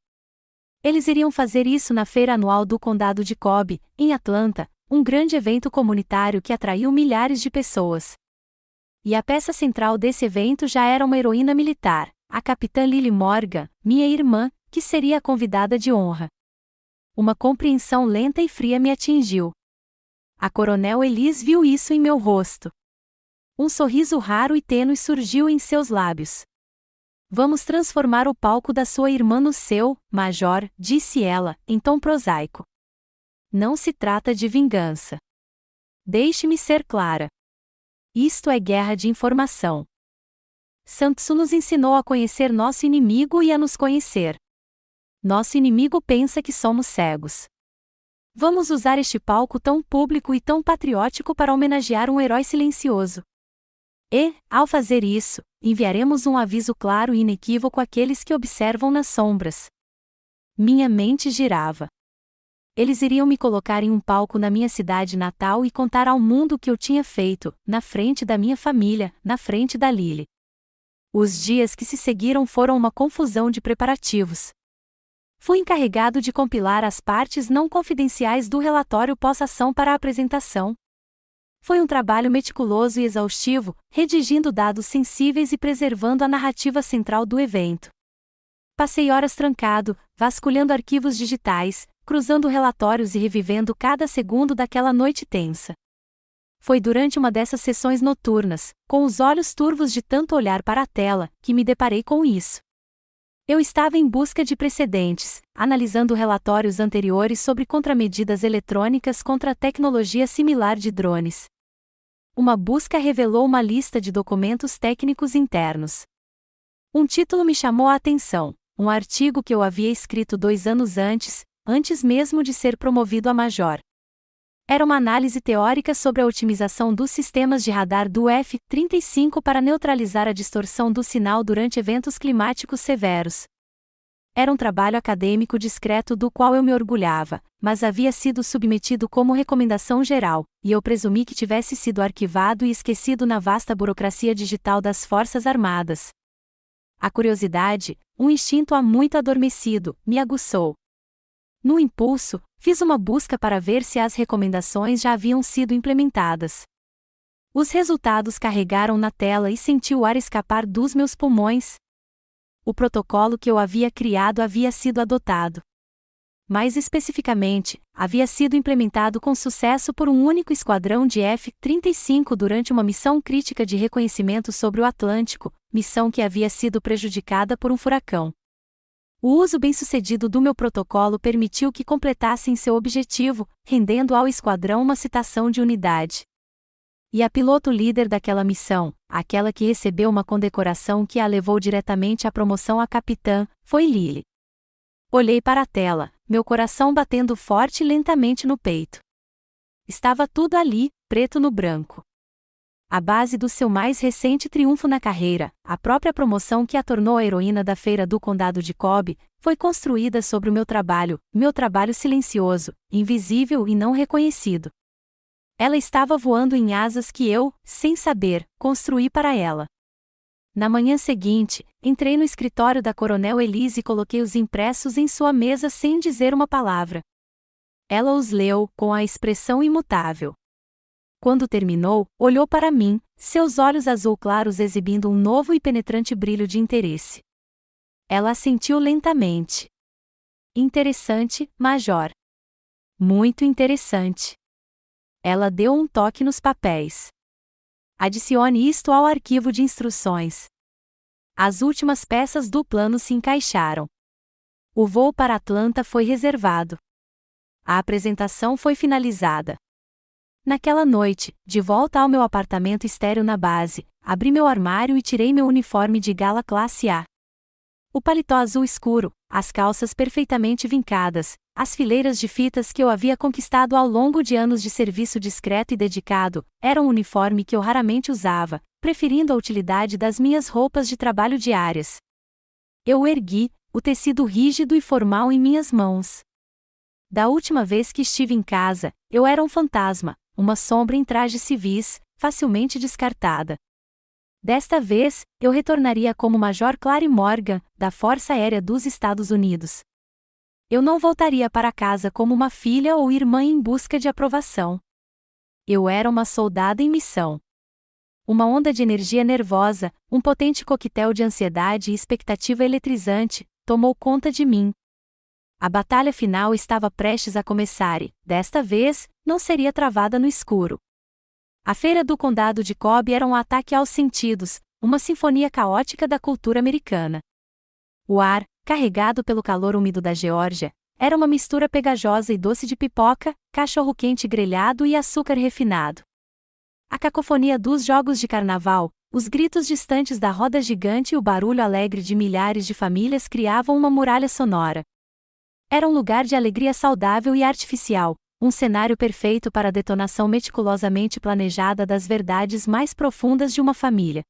Eles iriam fazer isso na feira anual do Condado de Cobb, em Atlanta, um grande evento comunitário que atraiu milhares de pessoas. E a peça central desse evento já era uma heroína militar, a capitã Lily Morgan, minha irmã, que seria a convidada de honra. Uma compreensão lenta e fria me atingiu. A Coronel Elise viu isso em meu rosto. Um sorriso raro e tênue surgiu em seus lábios. Vamos transformar o palco da sua irmã no seu, Major, disse ela, em tom prosaico. Não se trata de vingança. Deixe-me ser clara. Isto é guerra de informação. Sun Tzu nos ensinou a conhecer nosso inimigo e a nos conhecer. Nosso inimigo pensa que somos cegos. Vamos usar este palco tão público e tão patriótico para homenagear um herói silencioso. E, ao fazer isso, enviaremos um aviso claro e inequívoco àqueles que observam nas sombras. Minha mente girava. Eles iriam me colocar em um palco na minha cidade natal e contar ao mundo o que eu tinha feito, na frente da minha família, na frente da Lily. Os dias que se seguiram foram uma confusão de preparativos. Fui encarregado de compilar as partes não confidenciais do relatório pós-ação para a apresentação. Foi um trabalho meticuloso e exaustivo, redigindo dados sensíveis e preservando a narrativa central do evento. Passei horas trancado, vasculhando arquivos digitais, cruzando relatórios e revivendo cada segundo daquela noite tensa. Foi durante uma dessas sessões noturnas, com os olhos turvos de tanto olhar para a tela, que me deparei com isso. Eu estava em busca de precedentes, analisando relatórios anteriores sobre contramedidas eletrônicas contra a tecnologia similar de drones. Uma busca revelou uma lista de documentos técnicos internos. Um título me chamou a atenção, um artigo que eu havia escrito 2 anos antes mesmo de ser promovido a major. Era uma análise teórica sobre a otimização dos sistemas de radar do F-35 para neutralizar a distorção do sinal durante eventos climáticos severos. Era um trabalho acadêmico discreto do qual eu me orgulhava, mas havia sido submetido como recomendação geral, e eu presumi que tivesse sido arquivado e esquecido na vasta burocracia digital das Forças Armadas. A curiosidade, um instinto há muito adormecido, me aguçou. No impulso, fiz uma busca para ver se as recomendações já haviam sido implementadas. Os resultados carregaram na tela e senti o ar escapar dos meus pulmões. O protocolo que eu havia criado havia sido adotado. Mais especificamente, havia sido implementado com sucesso por um único esquadrão de F-35 durante uma missão crítica de reconhecimento sobre o Atlântico, missão que havia sido prejudicada por um furacão. O uso bem-sucedido do meu protocolo permitiu que completassem seu objetivo, rendendo ao esquadrão uma citação de unidade. E a piloto líder daquela missão, aquela que recebeu uma condecoração que a levou diretamente à promoção a capitã, foi Lily. Olhei para a tela, meu coração batendo forte e lentamente no peito. Estava tudo ali, preto no branco. A base do seu mais recente triunfo na carreira, a própria promoção que a tornou a heroína da feira do condado de Cobb, foi construída sobre o meu trabalho silencioso, invisível e não reconhecido. Ela estava voando em asas que eu, sem saber, construí para ela. Na manhã seguinte, entrei no escritório da Coronel Elise e coloquei os impressos em sua mesa sem dizer uma palavra. Ela os leu, com a expressão imutável. Quando terminou, olhou para mim, seus olhos azul claros exibindo um novo e penetrante brilho de interesse. Ela assentiu lentamente. Interessante, Major. Muito interessante. Ela deu um toque nos papéis. Adicione isto ao arquivo de instruções. As últimas peças do plano se encaixaram. O voo para Atlanta foi reservado. A apresentação foi finalizada. Naquela noite, de volta ao meu apartamento estéril na base, abri meu armário e tirei meu uniforme de gala classe A. O paletó azul escuro, as calças perfeitamente vincadas, as fileiras de fitas que eu havia conquistado ao longo de anos de serviço discreto e dedicado, era um uniforme que eu raramente usava, preferindo a utilidade das minhas roupas de trabalho diárias. Eu o ergui, o tecido rígido e formal em minhas mãos. Da última vez que estive em casa, eu era um fantasma, uma sombra em trajes civis, facilmente descartada. Desta vez, eu retornaria como Major Clary Morgan, da Força Aérea dos Estados Unidos. Eu não voltaria para casa como uma filha ou irmã em busca de aprovação. Eu era uma soldada em missão. Uma onda de energia nervosa, um potente coquetel de ansiedade e expectativa eletrizante, tomou conta de mim. A batalha final estava prestes a começar e, desta vez, não seria travada no escuro. A feira do condado de Cobb era um ataque aos sentidos, uma sinfonia caótica da cultura americana. O ar, carregado pelo calor úmido da Geórgia, era uma mistura pegajosa e doce de pipoca, cachorro-quente grelhado e açúcar refinado. A cacofonia dos jogos de carnaval, os gritos distantes da roda gigante e o barulho alegre de milhares de famílias criavam uma muralha sonora. Era um lugar de alegria saudável e artificial, um cenário perfeito para a detonação meticulosamente planejada das verdades mais profundas de uma família.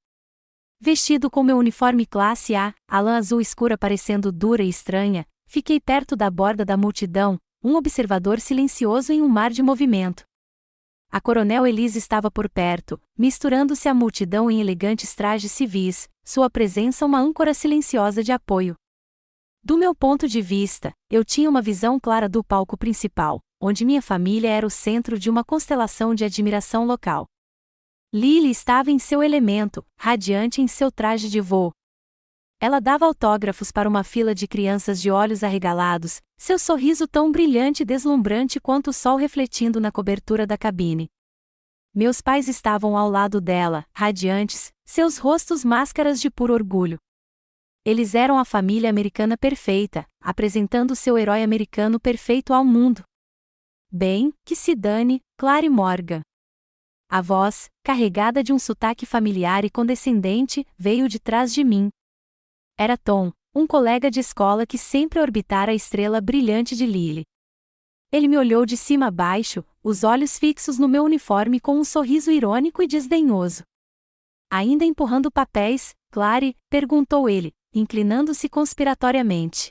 Vestido com meu uniforme classe A, a lã azul escura parecendo dura e estranha, fiquei perto da borda da multidão, um observador silencioso em um mar de movimento. A coronel Elise estava por perto, misturando-se à multidão em elegantes trajes civis, sua presença uma âncora silenciosa de apoio. Do meu ponto de vista, eu tinha uma visão clara do palco principal, onde minha família era o centro de uma constelação de admiração local. Lily estava em seu elemento, radiante em seu traje de voo. Ela dava autógrafos para uma fila de crianças de olhos arregalados, seu sorriso tão brilhante e deslumbrante quanto o sol refletindo na cobertura da cabine. Meus pais estavam ao lado dela, radiantes, seus rostos máscaras de puro orgulho. Eles eram a família americana perfeita, apresentando seu herói americano perfeito ao mundo. Bem, que se dane, Clary Morgan. A voz, carregada de um sotaque familiar e condescendente, veio de trás de mim. Era Tom, um colega de escola que sempre orbitara a estrela brilhante de Lily. Ele me olhou de cima a baixo, os olhos fixos no meu uniforme com um sorriso irônico e desdenhoso. Ainda empurrando papéis, Clary, perguntou ele, inclinando-se conspiratoriamente.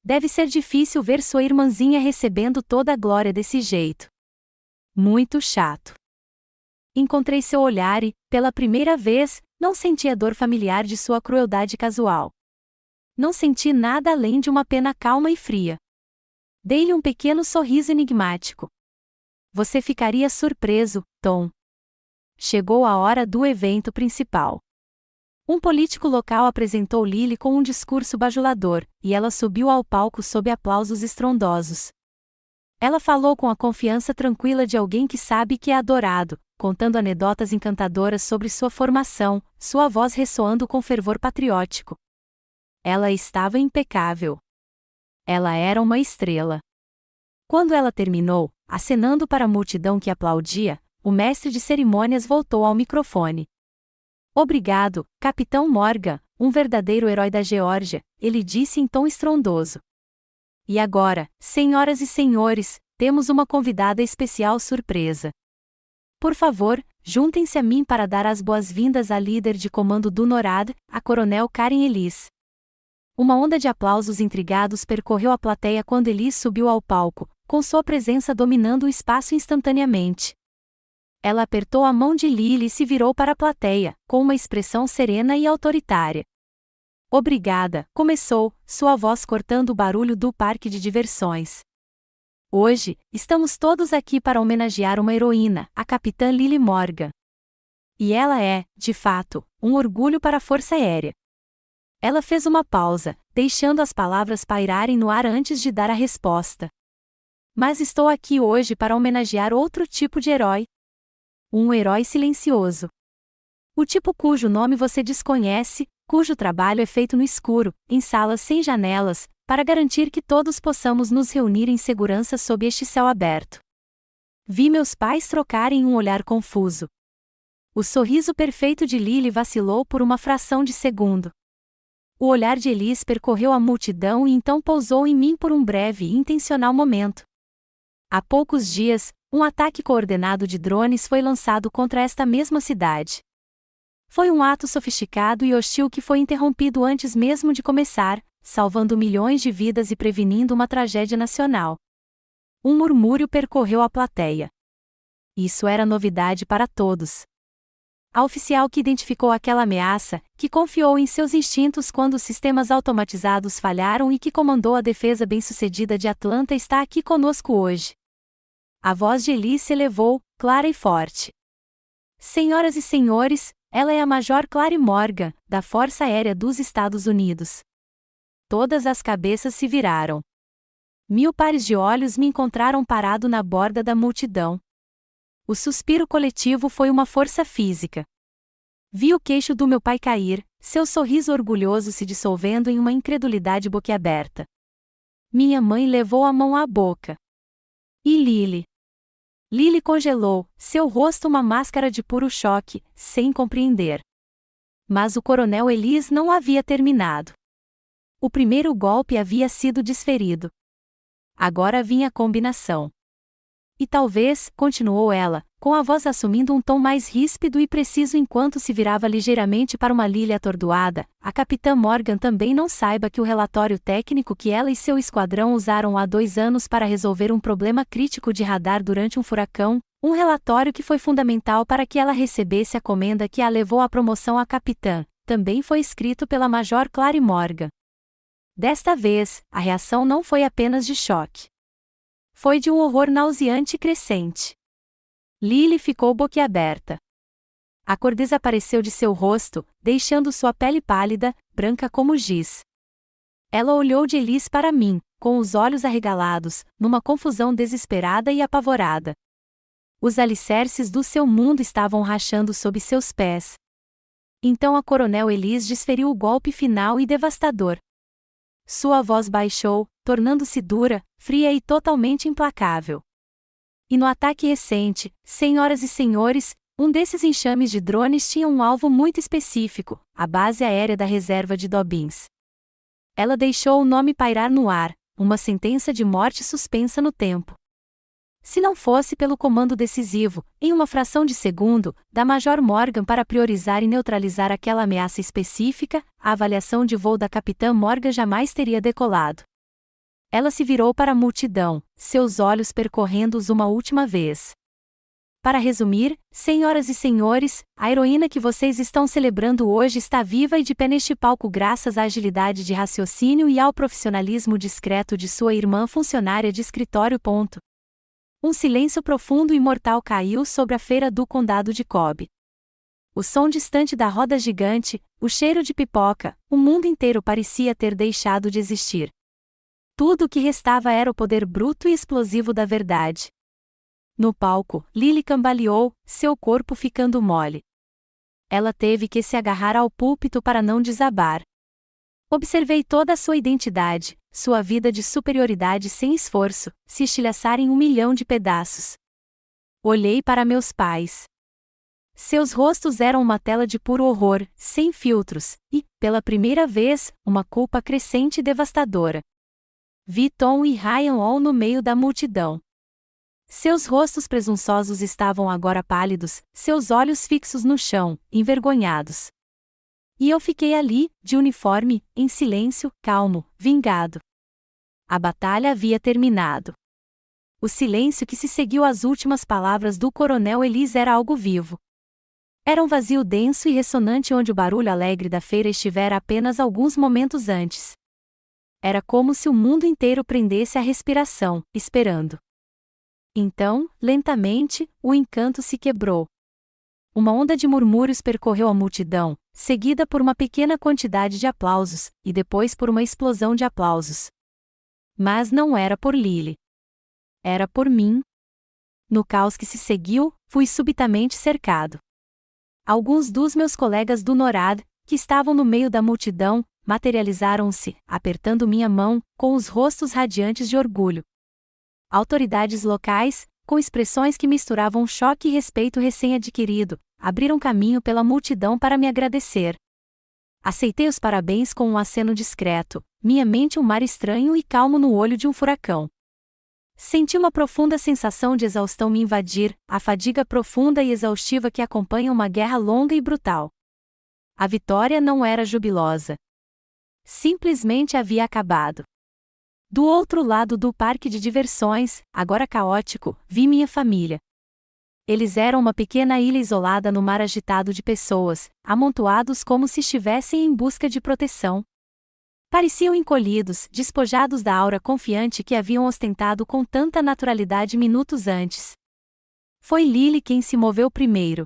Deve ser difícil ver sua irmãzinha recebendo toda a glória desse jeito. Muito chato. Encontrei seu olhar e, pela primeira vez, não senti a dor familiar de sua crueldade casual. Não senti nada além de uma pena calma e fria. Dei-lhe um pequeno sorriso enigmático. Você ficaria surpreso, Tom. Chegou a hora do evento principal. Um político local apresentou Lily com um discurso bajulador, e ela subiu ao palco sob aplausos estrondosos. Ela falou com a confiança tranquila de alguém que sabe que é adorado, contando anedotas encantadoras sobre sua formação, sua voz ressoando com fervor patriótico. Ela estava impecável. Ela era uma estrela. Quando ela terminou, acenando para a multidão que aplaudia, o mestre de cerimônias voltou ao microfone. Obrigado, Capitão Morgan, um verdadeiro herói da Geórgia, ele disse em tom estrondoso. E agora, senhoras e senhores, temos uma convidada especial surpresa. Por favor, juntem-se a mim para dar as boas-vindas à líder de comando do NORAD, a coronel Karen Elise. Uma onda de aplausos intrigados percorreu a plateia quando Elise subiu ao palco, com sua presença dominando o espaço instantaneamente. Ela apertou a mão de Lily e se virou para a plateia, com uma expressão serena e autoritária. Obrigada, começou, sua voz cortando o barulho do parque de diversões. Hoje, estamos todos aqui para homenagear uma heroína, a Capitã Lily Morgan. E ela é, de fato, um orgulho para a Força Aérea. Ela fez uma pausa, deixando as palavras pairarem no ar antes de dar a resposta. Mas estou aqui hoje para homenagear outro tipo de herói. Um herói silencioso. O tipo cujo nome você desconhece, cujo trabalho é feito no escuro, em salas sem janelas, para garantir que todos possamos nos reunir em segurança sob este céu aberto. Vi meus pais trocarem um olhar confuso. O sorriso perfeito de Lily vacilou por uma fração de segundo. O olhar de Elise percorreu a multidão e então pousou em mim por um breve e intencional momento. Há poucos dias, um ataque coordenado de drones foi lançado contra esta mesma cidade. Foi um ato sofisticado e hostil que foi interrompido antes mesmo de começar, salvando milhões de vidas e prevenindo uma tragédia nacional. Um murmúrio percorreu a plateia. Isso era novidade para todos. A oficial que identificou aquela ameaça, que confiou em seus instintos quando os sistemas automatizados falharam e que comandou a defesa bem-sucedida de Atlanta está aqui conosco hoje. A voz de Elise se elevou, clara e forte. Senhoras e senhores, ela é a Major Clary Morgan, da Força Aérea dos Estados Unidos. Todas as cabeças se viraram. 1000 pares de olhos me encontraram parado na borda da multidão. O suspiro coletivo foi uma força física. Vi o queixo do meu pai cair, seu sorriso orgulhoso se dissolvendo em uma incredulidade boquiaberta. Minha mãe levou a mão à boca. E Lily? Lily congelou, seu rosto uma máscara de puro choque, sem compreender. Mas o coronel Ellis não havia terminado. O primeiro golpe havia sido desferido. Agora vinha a combinação. E talvez, continuou ela, com a voz assumindo um tom mais ríspido e preciso enquanto se virava ligeiramente para uma Lily atordoada, a capitã Morgan também não saiba que o relatório técnico que ela e seu esquadrão usaram há 2 anos para resolver um problema crítico de radar durante um furacão, um relatório que foi fundamental para que ela recebesse a comenda que a levou à promoção a capitã, também foi escrito pela Major Clary Morgan. Desta vez, a reação não foi apenas de choque. Foi de um horror nauseante e crescente. Lily ficou boquiaberta. A cor desapareceu de seu rosto, deixando sua pele pálida, branca como giz. Ela olhou de Ellis para mim, com os olhos arregalados, numa confusão desesperada e apavorada. Os alicerces do seu mundo estavam rachando sob seus pés. Então a coronel Ellis desferiu o golpe final e devastador. Sua voz baixou, tornando-se dura, fria e totalmente implacável. E no ataque recente, senhoras e senhores, um desses enxames de drones tinha um alvo muito específico, a base aérea da reserva de Dobbins. Ela deixou o nome pairar no ar, uma sentença de morte suspensa no tempo. Se não fosse pelo comando decisivo, em uma fração de segundo, da Major Morgan para priorizar e neutralizar aquela ameaça específica, a avaliação de voo da Capitã Morgan jamais teria decolado. Ela se virou para a multidão, seus olhos percorrendo-os uma última vez. Para resumir, senhoras e senhores, a heroína que vocês estão celebrando hoje está viva e de pé neste palco graças à agilidade de raciocínio e ao profissionalismo discreto de sua irmã funcionária de escritório. Um silêncio profundo e mortal caiu sobre a feira do condado de Cobb. O som distante da roda gigante, o cheiro de pipoca, o mundo inteiro parecia ter deixado de existir. Tudo o que restava era o poder bruto e explosivo da verdade. No palco, Lily cambaleou, seu corpo ficando mole. Ela teve que se agarrar ao púlpito para não desabar. Observei toda a sua identidade, sua vida de superioridade sem esforço, se estilhaçar em 1.000.000 de pedaços. Olhei para meus pais. Seus rostos eram uma tela de puro horror, sem filtros, e, pela primeira vez, uma culpa crescente e devastadora. Vi Tom e Ryan All no meio da multidão. Seus rostos presunçosos estavam agora pálidos, seus olhos fixos no chão, envergonhados. E eu fiquei ali, de uniforme, em silêncio, calmo, vingado. A batalha havia terminado. O silêncio que se seguiu às últimas palavras do coronel Ellis era algo vivo. Era um vazio denso e ressonante onde o barulho alegre da feira estivera apenas alguns momentos antes. Era como se o mundo inteiro prendesse a respiração, esperando. Então, lentamente, o encanto se quebrou. Uma onda de murmúrios percorreu a multidão, seguida por uma pequena quantidade de aplausos, e depois por uma explosão de aplausos. Mas não era por Lily. Era por mim. No caos que se seguiu, fui subitamente cercado. Alguns dos meus colegas do NORAD, que estavam no meio da multidão, materializaram-se, apertando minha mão, com os rostos radiantes de orgulho. Autoridades locais, com expressões que misturavam choque e respeito recém-adquirido, abriram caminho pela multidão para me agradecer. Aceitei os parabéns com um aceno discreto, minha mente um mar estranho e calmo no olho de um furacão. Senti uma profunda sensação de exaustão me invadir, a fadiga profunda e exaustiva que acompanha uma guerra longa e brutal. A vitória não era jubilosa. Simplesmente havia acabado. Do outro lado do parque de diversões, agora caótico, vi minha família. Eles eram uma pequena ilha isolada no mar agitado de pessoas, amontoados como se estivessem em busca de proteção. Pareciam encolhidos, despojados da aura confiante que haviam ostentado com tanta naturalidade minutos antes. Foi Lily quem se moveu primeiro.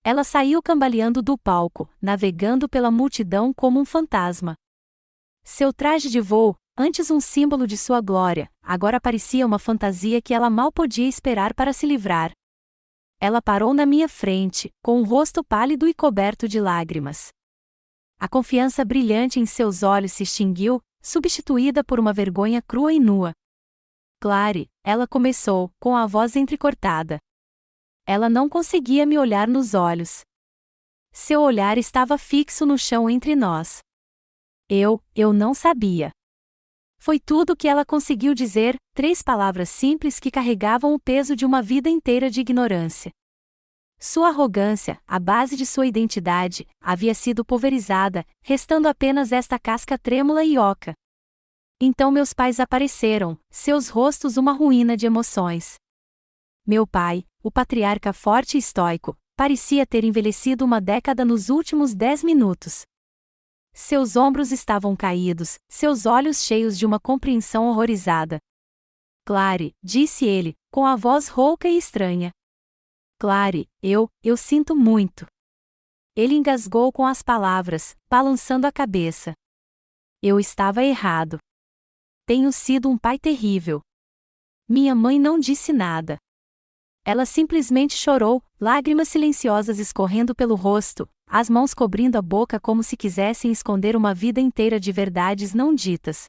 Ela saiu cambaleando do palco, navegando pela multidão como um fantasma. Seu traje de voo, antes um símbolo de sua glória, agora parecia uma fantasia que ela mal podia esperar para se livrar. Ela parou na minha frente, com o rosto pálido e coberto de lágrimas. A confiança brilhante em seus olhos se extinguiu, substituída por uma vergonha crua e nua. Clary, ela começou, com a voz entrecortada. Ela não conseguia me olhar nos olhos. Seu olhar estava fixo no chão entre nós. Eu não sabia. Foi tudo o que ela conseguiu dizer, 3 palavras simples que carregavam o peso de uma vida inteira de ignorância. Sua arrogância, a base de sua identidade, havia sido pulverizada, restando apenas esta casca trêmula e oca. Então meus pais apareceram, seus rostos uma ruína de emoções. Meu pai, o patriarca forte e estoico, parecia ter envelhecido uma década nos últimos 10 minutos. Seus ombros estavam caídos, seus olhos cheios de uma compreensão horrorizada. Clary, disse ele, com a voz rouca e estranha. Clary, eu sinto muito. Ele engasgou com as palavras, balançando a cabeça. Eu estava errado. Tenho sido um pai terrível. Minha mãe não disse nada. Ela simplesmente chorou, lágrimas silenciosas escorrendo pelo rosto, as mãos cobrindo a boca como se quisessem esconder uma vida inteira de verdades não ditas.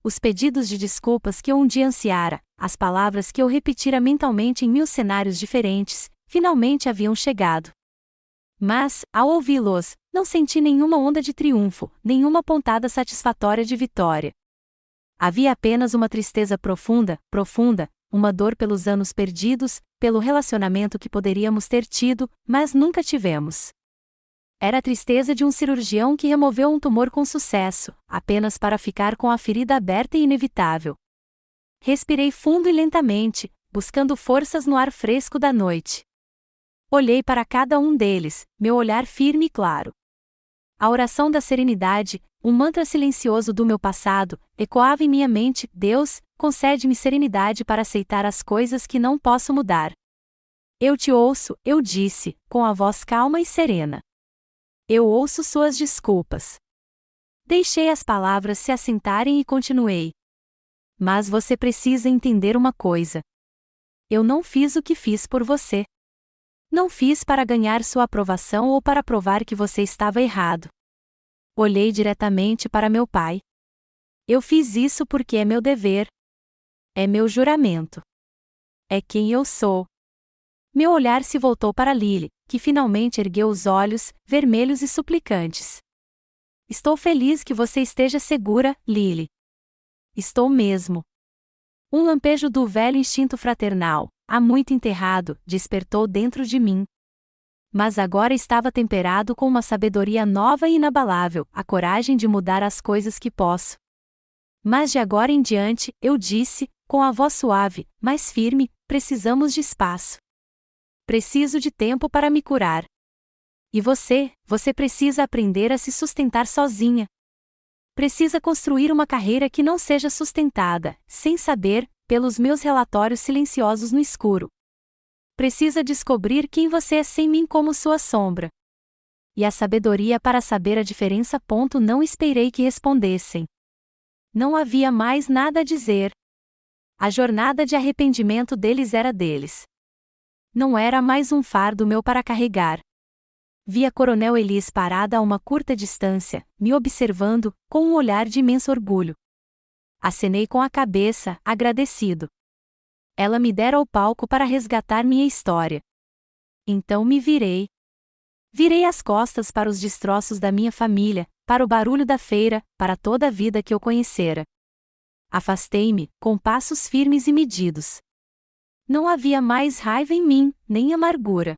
Os pedidos de desculpas que eu um dia ansiara, as palavras que eu repetira mentalmente em 1000 cenários diferentes, finalmente haviam chegado. Mas, ao ouvi-los, não senti nenhuma onda de triunfo, nenhuma pontada satisfatória de vitória. Havia apenas uma tristeza profunda, uma dor pelos anos perdidos, pelo relacionamento que poderíamos ter tido, mas nunca tivemos. Era a tristeza de um cirurgião que removeu um tumor com sucesso, apenas para ficar com a ferida aberta e inevitável. Respirei fundo e lentamente, buscando forças no ar fresco da noite. Olhei para cada um deles, meu olhar firme e claro. A oração da serenidade, um mantra silencioso do meu passado, ecoava em minha mente: Deus, concede-me serenidade para aceitar as coisas que não posso mudar. Eu te ouço, eu disse, com a voz calma e serena. Eu ouço suas desculpas. Deixei as palavras se assentarem e continuei. Mas você precisa entender uma coisa. Eu não fiz o que fiz por você. Não fiz para ganhar sua aprovação ou para provar que você estava errado. Olhei diretamente para meu pai. Eu fiz isso porque é meu dever. É meu juramento. É quem eu sou. Meu olhar se voltou para Lily, que finalmente ergueu os olhos, vermelhos e suplicantes. Estou feliz que você esteja segura, Lily. Estou mesmo. Um lampejo do velho instinto fraternal, há muito enterrado, despertou dentro de mim. Mas agora estava temperado com uma sabedoria nova e inabalável, a coragem de mudar as coisas que posso. Mas de agora em diante, eu disse, com a voz suave, mas firme, precisamos de espaço. Preciso de tempo para me curar. E você precisa aprender a se sustentar sozinha. Precisa construir uma carreira que não seja sustentada, sem saber, pelos meus relatórios silenciosos no escuro. Precisa descobrir quem você é sem mim como sua sombra. E a sabedoria para saber a diferença. Não esperei que respondessem. Não havia mais nada a dizer. A jornada de arrependimento deles era deles. Não era mais um fardo meu para carregar. Vi a Coronel Elise parada a uma curta distância, me observando, com um olhar de imenso orgulho. Acenei com a cabeça, agradecido. Ela me dera o palco para resgatar minha história. Então me virei. Virei as costas para os destroços da minha família, para o barulho da feira, para toda a vida que eu conhecera. Afastei-me, com passos firmes e medidos. Não havia mais raiva em mim, nem amargura.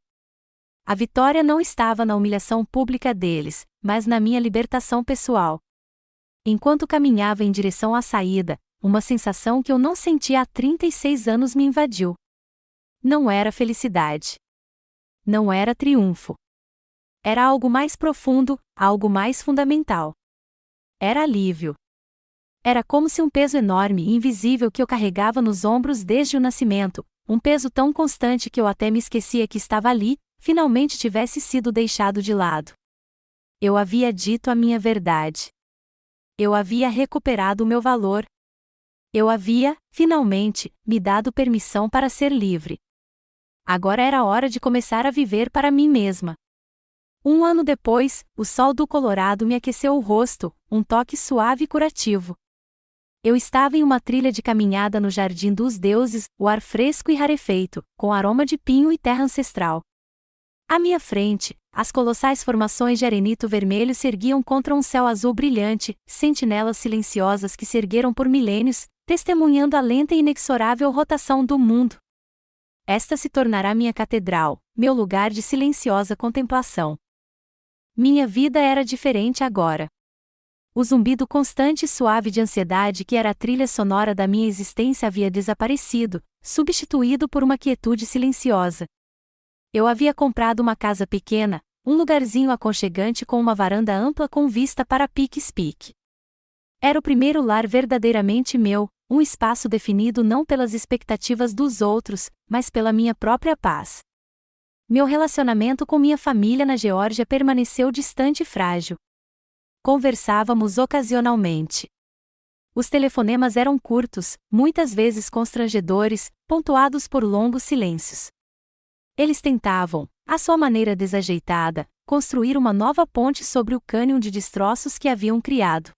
A vitória não estava na humilhação pública deles, mas na minha libertação pessoal. Enquanto caminhava em direção à saída, uma sensação que eu não sentia há 36 anos me invadiu. Não era felicidade. Não era triunfo. Era algo mais profundo, algo mais fundamental. Era alívio. Era como se um peso enorme e invisível que eu carregava nos ombros desde o nascimento, um peso tão constante que eu até me esquecia que estava ali, finalmente tivesse sido deixado de lado. Eu havia dito a minha verdade. Eu havia recuperado o meu valor. Eu havia, finalmente, me dado permissão para ser livre. Agora era hora de começar a viver para mim mesma. 1 ano depois, o sol do Colorado me aqueceu o rosto, um toque suave e curativo. Eu estava em uma trilha de caminhada no Jardim dos Deuses, o ar fresco e rarefeito, com aroma de pinho e terra ancestral. À minha frente, as colossais formações de arenito vermelho se erguiam contra um céu azul brilhante, sentinelas silenciosas que se ergueram por milênios, testemunhando a lenta e inexorável rotação do mundo. Esta se tornará minha catedral, meu lugar de silenciosa contemplação. Minha vida era diferente agora. O zumbido constante e suave de ansiedade que era a trilha sonora da minha existência havia desaparecido, substituído por uma quietude silenciosa. Eu havia comprado uma casa pequena, um lugarzinho aconchegante com uma varanda ampla com vista para Pikes Peak. Era o primeiro lar verdadeiramente meu, um espaço definido não pelas expectativas dos outros, mas pela minha própria paz. Meu relacionamento com minha família na Geórgia permaneceu distante e frágil. Conversávamos ocasionalmente. Os telefonemas eram curtos, muitas vezes constrangedores, pontuados por longos silêncios. Eles tentavam, à sua maneira desajeitada, construir uma nova ponte sobre o cânion de destroços que haviam criado.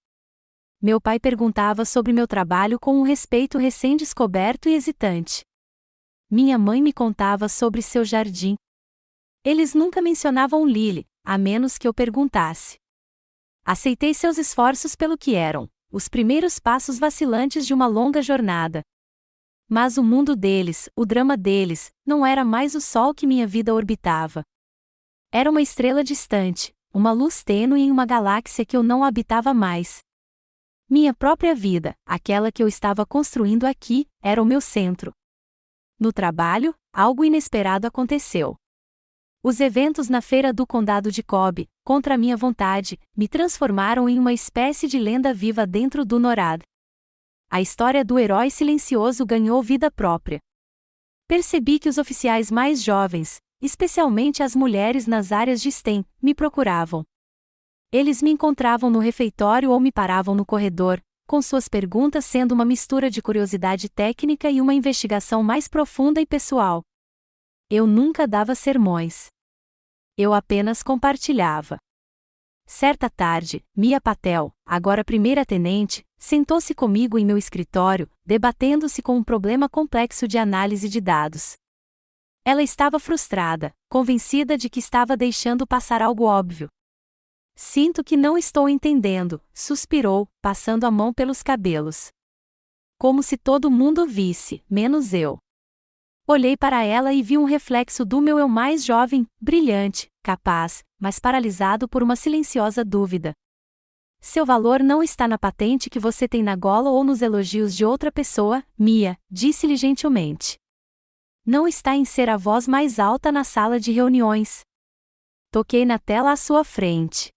Meu pai perguntava sobre meu trabalho com um respeito recém-descoberto e hesitante. Minha mãe me contava sobre seu jardim. Eles nunca mencionavam Lily, a menos que eu perguntasse. Aceitei seus esforços pelo que eram, os primeiros passos vacilantes de uma longa jornada. Mas o mundo deles, o drama deles, não era mais o sol que minha vida orbitava. Era uma estrela distante, uma luz tênue em uma galáxia que eu não habitava mais. Minha própria vida, aquela que eu estava construindo aqui, era o meu centro. No trabalho, algo inesperado aconteceu. Os eventos na feira do condado de Cobb, contra minha vontade, me transformaram em uma espécie de lenda viva dentro do NORAD. A história do herói silencioso ganhou vida própria. Percebi que os oficiais mais jovens, especialmente as mulheres nas áreas de STEM, me procuravam. Eles me encontravam no refeitório ou me paravam no corredor, com suas perguntas sendo uma mistura de curiosidade técnica e uma investigação mais profunda e pessoal. Eu nunca dava sermões. Eu apenas compartilhava. Certa tarde, Mia Patel, agora primeira-tenente, sentou-se comigo em meu escritório, debatendo-se com um problema complexo de análise de dados. Ela estava frustrada, convencida de que estava deixando passar algo óbvio. Sinto que não estou entendendo, suspirou, passando a mão pelos cabelos. Como se todo mundo visse, menos eu. Olhei para ela e vi um reflexo do meu eu mais jovem, brilhante, capaz, mas paralisado por uma silenciosa dúvida. Seu valor não está na patente que você tem na gola ou nos elogios de outra pessoa, Mia, disse-lhe gentilmente. Não está em ser a voz mais alta na sala de reuniões. Toquei na tela à sua frente.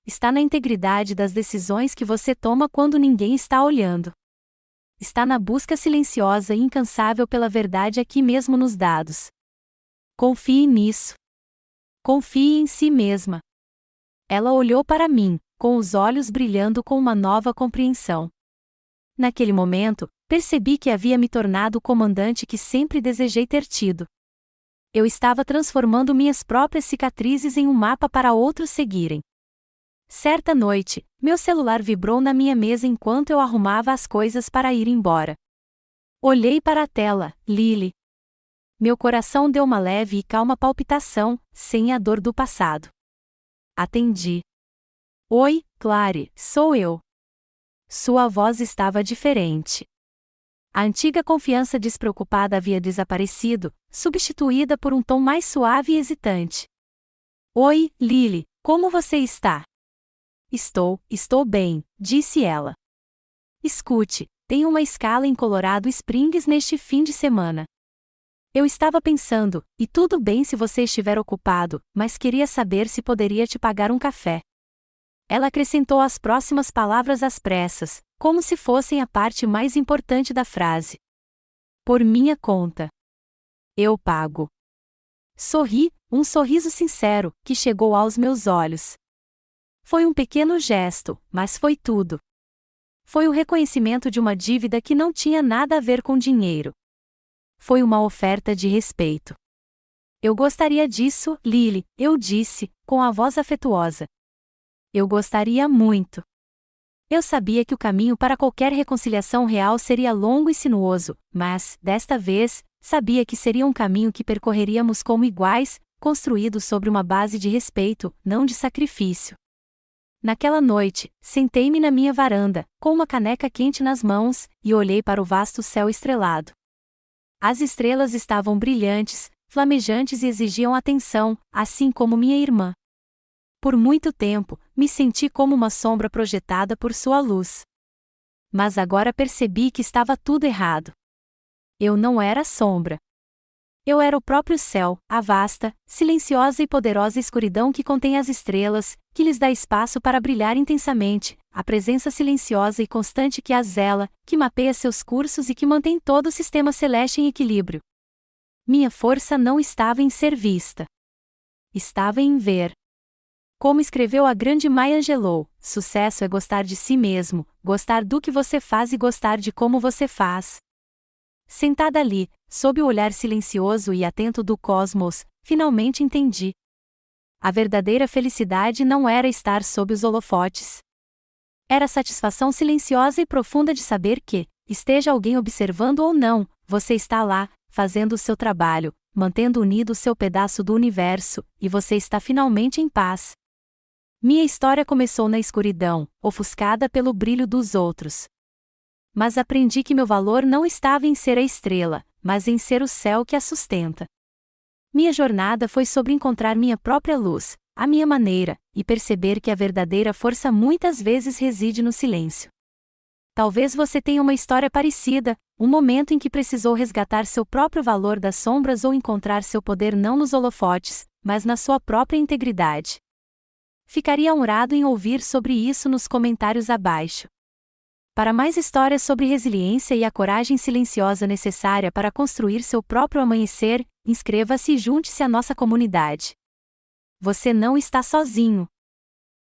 Está na integridade das decisões que você toma quando ninguém está olhando. Está na busca silenciosa e incansável pela verdade aqui mesmo nos dados. Confie nisso. Confie em si mesma. Ela olhou para mim, com os olhos brilhando com uma nova compreensão. Naquele momento, percebi que havia me tornado o comandante que sempre desejei ter tido. Eu estava transformando minhas próprias cicatrizes em um mapa para outros seguirem. Certa noite, meu celular vibrou na minha mesa enquanto eu arrumava as coisas para ir embora. Olhei para a tela, Lily. Meu coração deu uma leve e calma palpitação, sem a dor do passado. Atendi. Oi, Clary, sou eu. Sua voz estava diferente. A antiga confiança despreocupada havia desaparecido, substituída por um tom mais suave e hesitante. Oi, Lily, como você está? Estou bem, disse ela. Escute, tenho uma escala em Colorado Springs neste fim de semana. Eu estava pensando, e tudo bem se você estiver ocupado, mas queria saber se poderia te pagar um café. Ela acrescentou as próximas palavras às pressas, como se fossem a parte mais importante da frase. Por minha conta. Eu pago. Sorri, um sorriso sincero, que chegou aos meus olhos. Foi um pequeno gesto, mas foi tudo. Foi o reconhecimento de uma dívida que não tinha nada a ver com dinheiro. Foi uma oferta de respeito. Eu gostaria disso, Lily, eu disse, com a voz afetuosa. Eu gostaria muito. Eu sabia que o caminho para qualquer reconciliação real seria longo e sinuoso, mas, desta vez, sabia que seria um caminho que percorreríamos como iguais, construído sobre uma base de respeito, não de sacrifício. Naquela noite, sentei-me na minha varanda, com uma caneca quente nas mãos, e olhei para o vasto céu estrelado. As estrelas estavam brilhantes, flamejantes e exigiam atenção, assim como minha irmã. Por muito tempo, me senti como uma sombra projetada por sua luz. Mas agora percebi que estava tudo errado. Eu não era sombra. Eu era o próprio céu, a vasta, silenciosa e poderosa escuridão que contém as estrelas, que lhes dá espaço para brilhar intensamente, a presença silenciosa e constante que as zela, que mapeia seus cursos e que mantém todo o sistema celeste em equilíbrio. Minha força não estava em ser vista. Estava em ver. Como escreveu a grande Maya Angelou, sucesso é gostar de si mesmo, gostar do que você faz e gostar de como você faz. Sentada ali, sob o olhar silencioso e atento do cosmos, finalmente entendi. A verdadeira felicidade não era estar sob os holofotes. Era a satisfação silenciosa e profunda de saber que, esteja alguém observando ou não, você está lá, fazendo o seu trabalho, mantendo unido o seu pedaço do universo, e você está finalmente em paz. Minha história começou na escuridão, ofuscada pelo brilho dos outros. Mas aprendi que meu valor não estava em ser a estrela, mas em ser o céu que a sustenta. Minha jornada foi sobre encontrar minha própria luz, a minha maneira, e perceber que a verdadeira força muitas vezes reside no silêncio. Talvez você tenha uma história parecida, um momento em que precisou resgatar seu próprio valor das sombras ou encontrar seu poder não nos holofotes, mas na sua própria integridade. Ficaria honrado em ouvir sobre isso nos comentários abaixo. Para mais histórias sobre resiliência e a coragem silenciosa necessária para construir seu próprio amanhecer, inscreva-se e junte-se à nossa comunidade. Você não está sozinho.